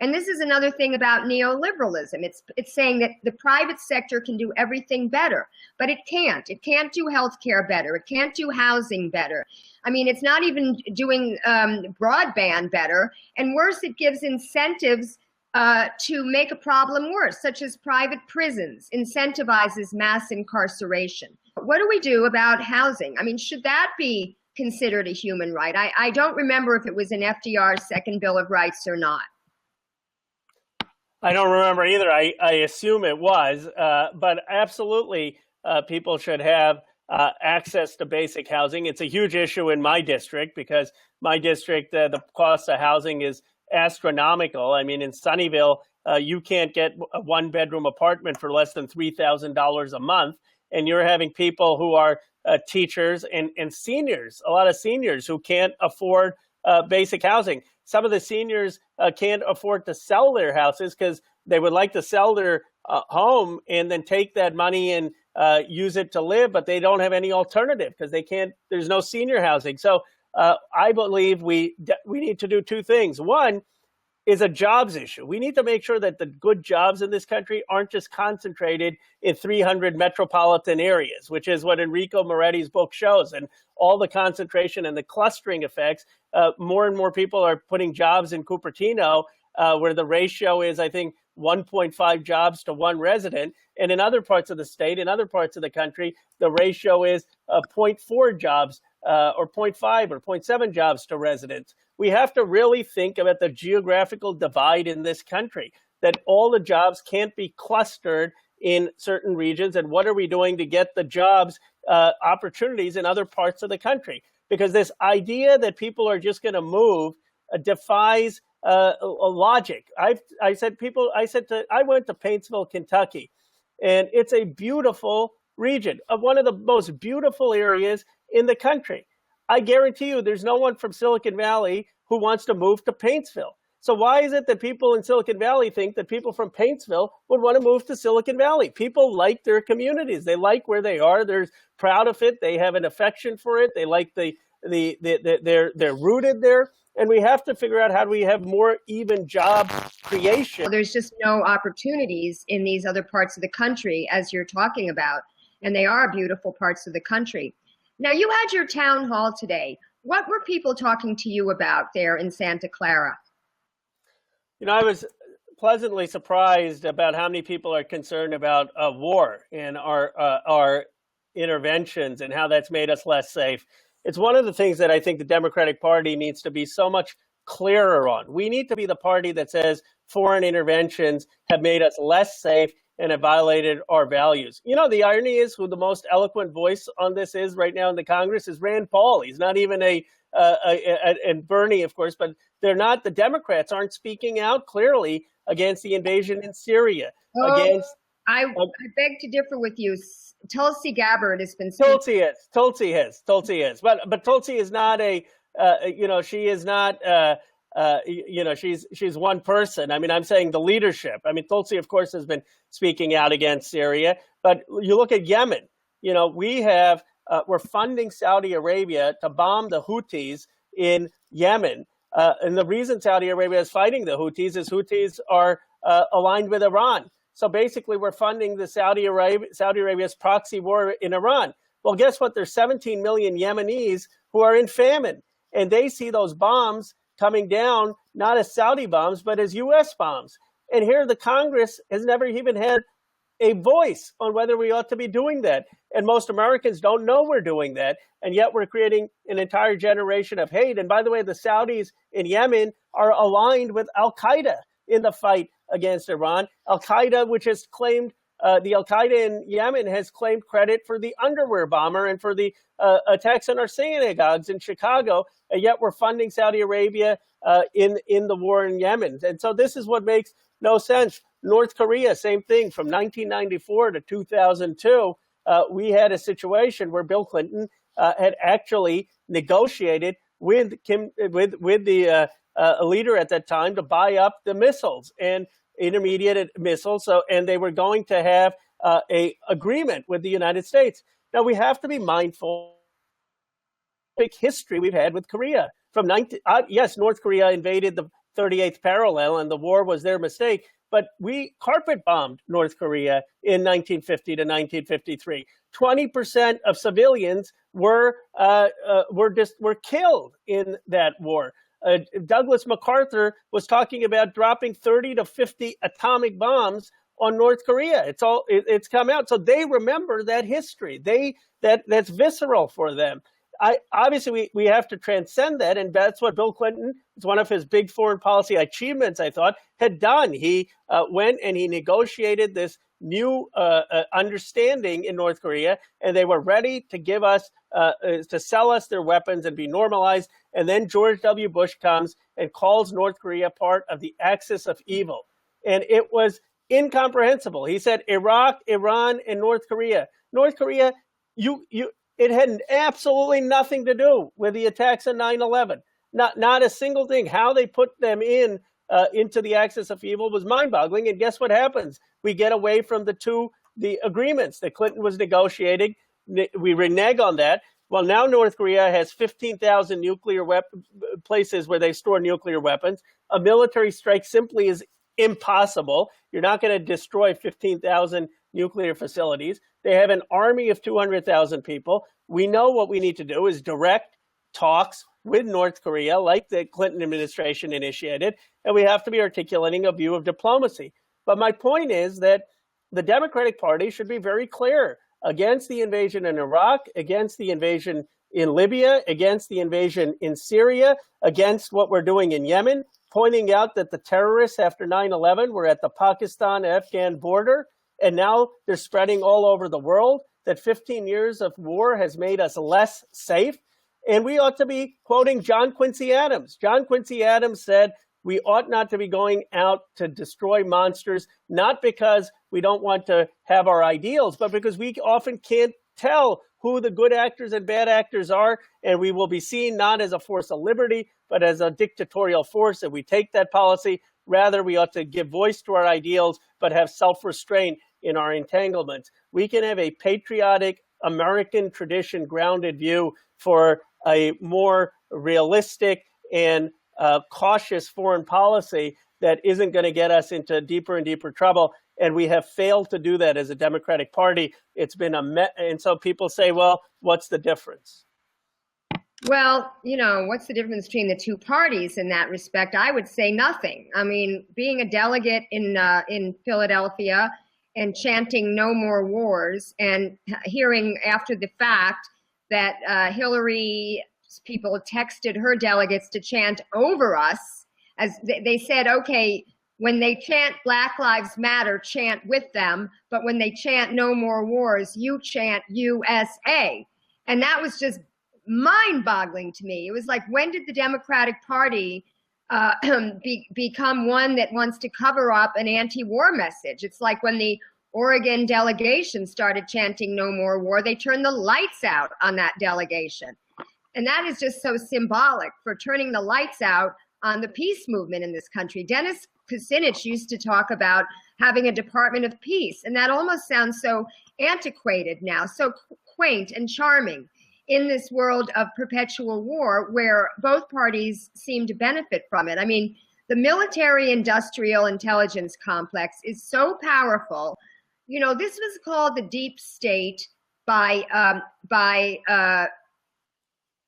And this is another thing about neoliberalism. It's saying that the private sector can do everything better, but it can't. It can't do healthcare better. It can't do housing better. I mean, it's not even doing broadband better. And worse, it gives incentives to make a problem worse, such as private prisons, incentivizes mass incarceration. What do we do about housing? I mean, should that be considered a human right? I don't remember if it was in FDR's second Bill of Rights or not. I don't remember either. I assume it was, but absolutely people should have access to basic housing. It's a huge issue in my district because my district, the cost of housing is astronomical. I mean, in Sunnyvale, you can't get a one-bedroom apartment for less than $3,000 a month, and you're having people who are teachers and seniors, a lot of seniors who can't afford basic housing. Some of the seniors can't afford to sell their houses because they would like to sell their home and then take that money and use it to live, but they don't have any alternative because they can't. There's no senior housing. So I believe we need to do two things. One is a jobs issue. We need to make sure that the good jobs in this country aren't just concentrated in 300 metropolitan areas, which is what Enrico Moretti's book shows, and all the concentration and the clustering effects. More and more people are putting jobs in Cupertino, where the ratio is, I think, 1.5 jobs to one resident. And in other parts of the state, in other parts of the country, the ratio is 0.4 jobs or 0.5 or 0.7 jobs to residents. We have to really think about the geographical divide in this country, that all the jobs can't be clustered in certain regions. And what are we doing to get the jobs opportunities in other parts of the country? Because this idea that people are just going to move defies logic. I went to Paintsville, Kentucky, and it's a beautiful region, of one of the most beautiful areas in the country. I guarantee you there's no one from Silicon Valley who wants to move to Paintsville. So why is it that people in Silicon Valley think that people from Paintsville would want to move to Silicon Valley? People like their communities. They like where they are. They're proud of it. They have an affection for it. They like they're rooted there. And we have to figure out how do we have more even job creation. Well, there's just no opportunities in these other parts of the country, as you're talking about, and they are beautiful parts of the country. Now, you had your town hall today. What were people talking to you about there in Santa Clara? You know, I was pleasantly surprised about how many people are concerned about war and our interventions and how that's made us less safe. It's one of the things that I think the Democratic Party needs to be so much clearer on. We need to be the party that says foreign interventions have made us less safe and have violated our values. You know, the irony is who the most eloquent voice on this is right now in the Congress is Rand Paul. He's not even and Bernie, of course, but they're not, the Democrats aren't speaking out clearly against the invasion in Syria. I beg to differ with you. Tulsi Gabbard has been speaking. Tulsi is. But Tulsi is not she is not, she's one person. I mean, I'm saying the leadership. I mean, Tulsi, of course, has been speaking out against Syria. But you look at Yemen, we have were funding Saudi Arabia to bomb the Houthis in Yemen. And the reason Saudi Arabia is fighting the Houthis is Houthis are aligned with Iran. So basically, we're funding the Saudi Arabia's proxy war in Iran. Well, guess what? There's 17 million Yemenis who are in famine, and they see those bombs coming down not as Saudi bombs, but as U.S. bombs. And here the Congress has never even had a voice on whether we ought to be doing that. And most Americans don't know we're doing that. And yet we're creating an entire generation of hate. And by the way, the Saudis in Yemen are aligned with Al-Qaeda in the fight against Iran. Al-Qaeda, which has claimed, the Al-Qaeda in Yemen has claimed credit for the underwear bomber and for the attacks on our synagogues in Chicago. And yet we're funding Saudi Arabia in the war in Yemen. And so this is what makes no sense. North Korea, same thing. From 1994 to 2002, we had a situation where Bill Clinton had actually negotiated with the leader at that time to buy up the missiles and intermediate missiles. And they were going to have a agreement with the United States. Now we have to be mindful of the history we've had with Korea. Yes, North Korea invaded the 38th parallel, and the war was their mistake. But we carpet bombed North Korea in 1950 to 1953. 20% of civilians were killed in that war. Douglas MacArthur was talking about dropping 30 to 50 atomic bombs on North Korea. It's come out, so they remember that history. That's visceral for them. Obviously, we have to transcend that, and that's what Bill Clinton, it's one of his big foreign policy achievements, I thought, had done. He went and he negotiated this new understanding in North Korea, and they were ready to give us, to sell us their weapons and be normalized. And then George W. Bush comes and calls North Korea part of the axis of evil. And it was incomprehensible. He said Iraq, Iran, and North Korea. North Korea, it had absolutely nothing to do with the attacks on 9/11. Not a single thing. How they put them into the axis of evil was mind-boggling. And guess what happens? We get away from the agreements that Clinton was negotiating. We renege on that. Well, now North Korea has 15,000 nuclear places where they store nuclear weapons. A military strike simply is impossible. You're not going to destroy 15,000 nuclear facilities. They have an army of 200,000 people. We know what we need to do is direct talks with North Korea, like the Clinton administration initiated, and we have to be articulating a view of diplomacy. But my point is that the Democratic Party should be very clear against the invasion in Iraq, against the invasion in Libya, against the invasion in Syria, against what we're doing in Yemen, pointing out that the terrorists after 9/11 were at the Pakistan-Afghan border, and now they're spreading all over the world, that 15 years of war has made us less safe. And we ought to be quoting John Quincy Adams. John Quincy Adams said, we ought not to be going out to destroy monsters, not because we don't want to have our ideals, but because we often can't tell who the good actors and bad actors are, and we will be seen not as a force of liberty, but as a dictatorial force. If we take that policy, rather we ought to give voice to our ideals, but have self-restraint in our entanglements. We can have a patriotic American tradition grounded view for a more realistic and cautious foreign policy that isn't going to get us into deeper and deeper trouble. And we have failed to do that as a Democratic Party. It's been and so people say, well, what's the difference? Well, what's the difference between the two parties in that respect? I would say nothing. I mean, being a delegate in Philadelphia and chanting "No more wars," and hearing after the fact that Hillary's people texted her delegates to chant over us, as they said, okay, when they chant Black Lives Matter, chant with them, but when they chant "No more wars," you chant USA. And that was just mind-boggling to me. It was like, when did the Democratic Party become one that wants to cover up an anti-war message? It's like when the Oregon delegation started chanting "No more war," they turned the lights out on that delegation. And that is just so symbolic for turning the lights out on the peace movement in this country. Dennis Kucinich used to talk about having a Department of Peace, and that almost sounds so antiquated now, so quaint and charming in this world of perpetual war where both parties seem to benefit from it. I mean, the military industrial intelligence complex is so powerful. You know, this was called the deep state by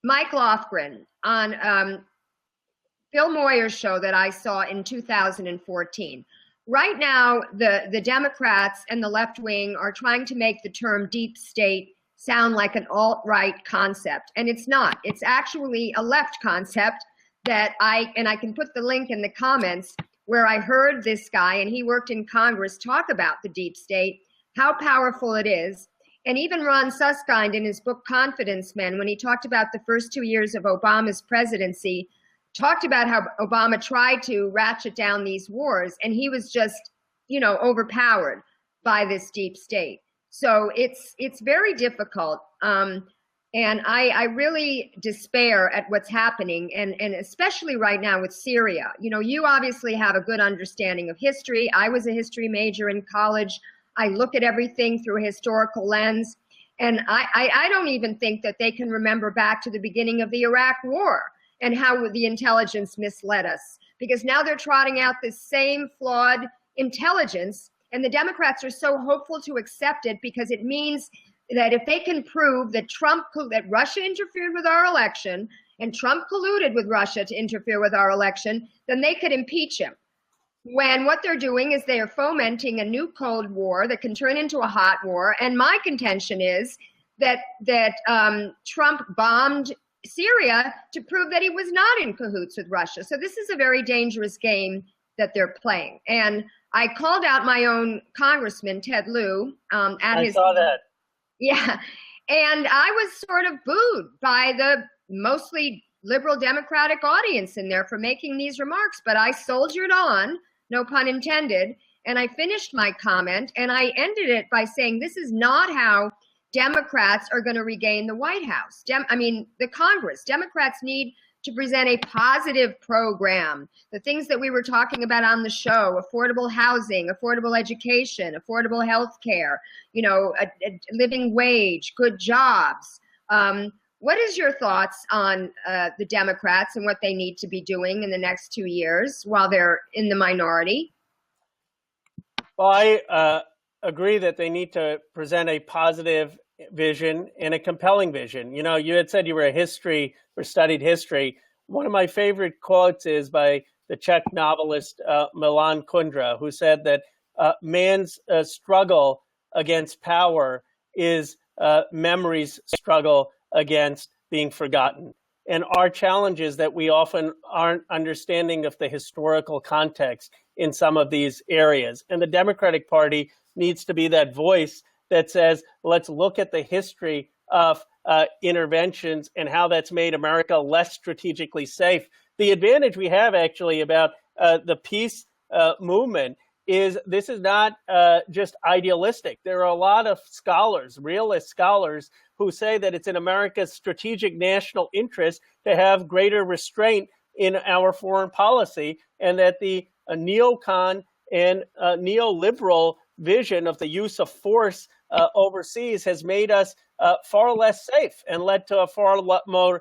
Mike Lofgren on Bill Moyer's show that I saw in 2014. Right now, the Democrats and the left wing are trying to make the term deep state sound like an alt-right concept, and it's not. It's actually a left concept that I can put the link in the comments where I heard this guy, and he worked in Congress, talk about the deep state, how powerful it is. And even Ron Suskind in his book Confidence Men, when he talked about the first 2 years of Obama's presidency, talked about how Obama tried to ratchet down these wars, and he was just, you know, overpowered by this deep state. So it's very difficult. And I really despair at what's happening, and especially right now with Syria. You know, you obviously have a good understanding of history. I was a history major in college. I look at everything through a historical lens. And I don't even think that they can remember back to the beginning of the Iraq War and how the intelligence misled us. Because now they're trotting out this same flawed intelligence, and the Democrats are so hopeful to accept it because it means that if they can prove that that Russia interfered with our election and Trump colluded with Russia to interfere with our election, then they could impeach him. When what they're doing is they are fomenting a new Cold War that can turn into a hot war. And my contention is that Trump bombed Syria to prove that he was not in cahoots with Russia. So this is a very dangerous game that they're playing. And I called out my own congressman, Ted Lieu, I saw that. Yeah. And I was sort of booed by the mostly liberal Democratic audience in there for making these remarks. But I soldiered on, no pun intended, and I finished my comment, and I ended it by saying this is not how Democrats are going to regain the White House. The Congress. Democrats need to present a positive program. The things that we were talking about on the show: affordable housing, affordable education, affordable health care, you know, a living wage, good jobs. What is your thoughts on the Democrats and what they need to be doing in the next 2 years while they're in the minority? Well, I agree that they need to present a positive vision and a compelling vision. You know, you had said you were studied history. One of my favorite quotes is by the Czech novelist Milan Kundera, who said that man's struggle against power is memory's struggle against being forgotten. And our challenge is that we often aren't understanding of the historical context in some of these areas. And the Democratic Party needs to be that voice that says, let's look at the history of interventions and how that's made America less strategically safe. The advantage we have actually about the peace movement is this is not just idealistic. There are a lot of scholars, realist scholars, who say that it's in America's strategic national interest to have greater restraint in our foreign policy, and that the neocon and neoliberal vision of the use of force overseas has made us far less safe and led to a far more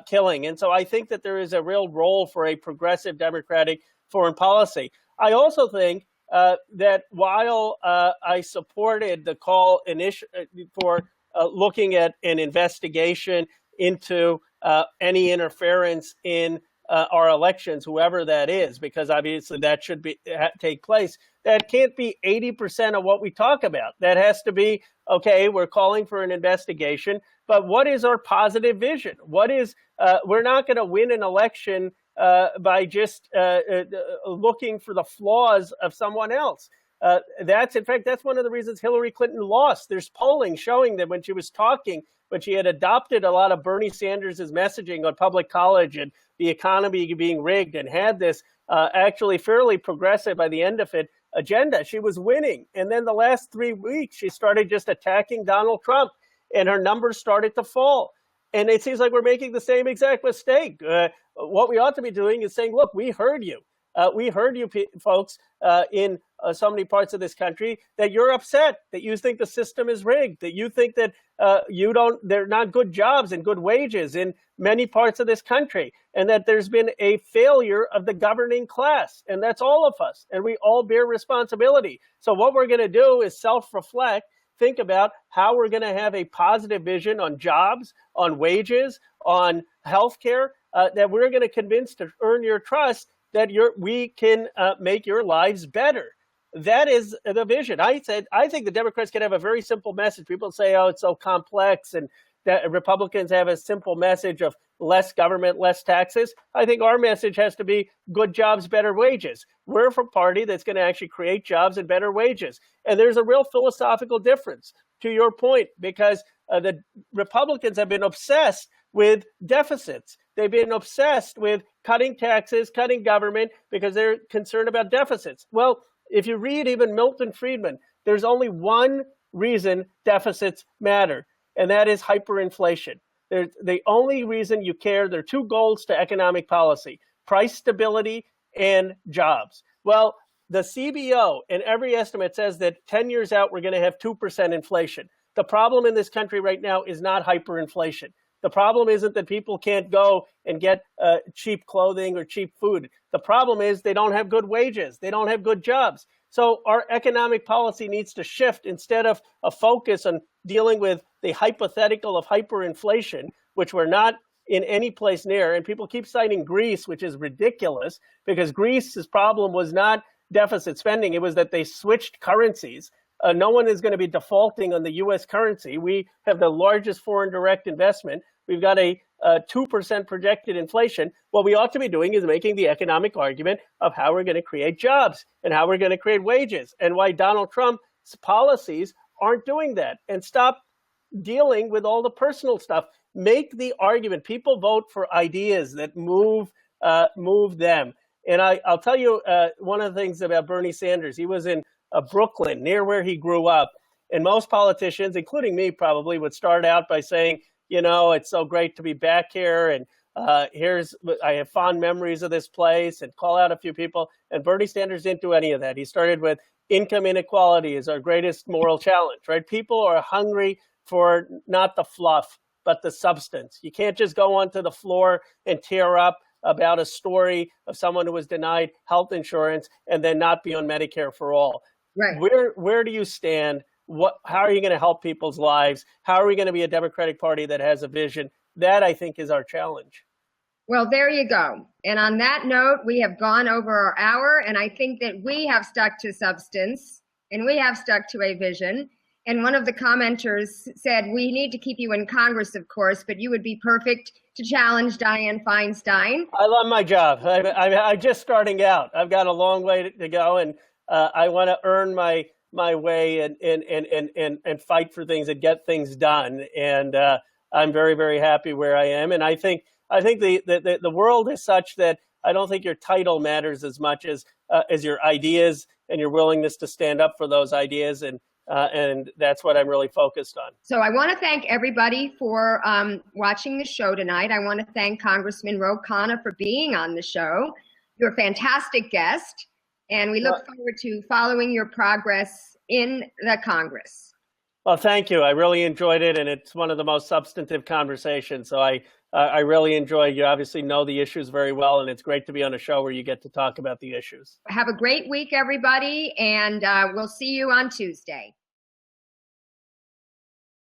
killing. And so I think that there is a real role for a progressive democratic foreign policy. I also think that while I supported the call for looking at an investigation into any interference in our elections, whoever that is, because obviously that should take place, that can't be 80% of what we talk about. That has to be, okay, we're calling for an investigation, but what is our positive vision? What is, we're not going to win an election by just looking for the flaws of someone else. That's one of the reasons Hillary Clinton lost. There's polling showing that when she was talking, when she had adopted a lot of Bernie Sanders' messaging on public college and the economy being rigged, and had this actually fairly progressive by the end of it agenda, she was winning. And then the last 3 weeks, she started just attacking Donald Trump, and her numbers started to fall. And it seems like we're making the same exact mistake. What we ought to be doing is saying, look, we heard you. We heard you folks in so many parts of this country that you're upset, that you think the system is rigged, that you think that there are not good jobs and good wages in many parts of this country, and that there's been a failure of the governing class. And that's all of us. And we all bear responsibility. So what we're going to do is self-reflect, think about how we're going to have a positive vision on jobs, on wages, on healthcare, that we're going to convince to earn your trust that we can make your lives better. That is the vision. I think the Democrats can have a very simple message. People say, oh, it's so complex, and that Republicans have a simple message of less government, less taxes. I think our message has to be good jobs, better wages. We're a party that's going to actually create jobs and better wages. And there's a real philosophical difference, to your point, because the Republicans have been obsessed with deficits. They've been obsessed with cutting taxes, cutting government, because they're concerned about deficits. Well, if you read even Milton Friedman, there's only one reason deficits matter, and that is hyperinflation. They're the only reason you care. There are two goals to economic policy: price stability and jobs. Well, the CBO and every estimate says that 10 years out, we're going to have 2% inflation. The problem in this country right now is not hyperinflation. The problem isn't that people can't go and get cheap clothing or cheap food. The problem is they don't have good wages. They don't have good jobs. So our economic policy needs to shift. Instead of a focus on dealing with the hypothetical of hyperinflation, which we're not in any place near. And people keep citing Greece, which is ridiculous, because Greece's problem was not deficit spending. It was that they switched currencies. No one is going to be defaulting on the U.S. currency. We have the largest foreign direct investment. We've got a 2% projected inflation. What we ought to be doing is making the economic argument of how we're going to create jobs and how we're going to create wages, and why Donald Trump's policies aren't doing that. And stop dealing with all the personal stuff. Make the argument. People vote for ideas that move them. And I'll tell you one of the things about Bernie Sanders. He was in Brooklyn, near where he grew up. And most politicians, including me probably, would start out by saying, it's so great to be back here. And I have fond memories of this place, and call out a few people. And Bernie Sanders didn't do any of that. He started with income inequality is our greatest moral challenge, right? People are hungry for not the fluff, but the substance. You can't just go onto the floor and tear up about a story of someone who was denied health insurance and then not be on Medicare for all. Right. Where do you stand? How are you going to help people's lives? How are we going to be a Democratic Party that has a vision? That, I think, is our challenge. Well, there you go. And on that note, we have gone over our hour, and I think that we have stuck to substance, and we have stuck to a vision. And one of the commenters said, we need to keep you in Congress, of course, but you would be perfect to challenge Dianne Feinstein. I love my job. I'm just starting out. I've got a long way to go, and I want to earn my way and fight for things and get things done. And I'm very, very happy where I am. And I think the world is such that I don't think your title matters as much as your ideas and your willingness to stand up for those ideas. And that's what I'm really focused on. So I want to thank everybody for watching the show tonight. I want to thank Congressman Ro Khanna for being on the show. You're a fantastic guest, and we look forward to following your progress in the Congress. Well, thank you. I really enjoyed it, and it's one of the most substantive conversations. So I really enjoy. You obviously know the issues very well, and it's great to be on a show where you get to talk about the issues. Have a great week, everybody, and we'll see you on Tuesday.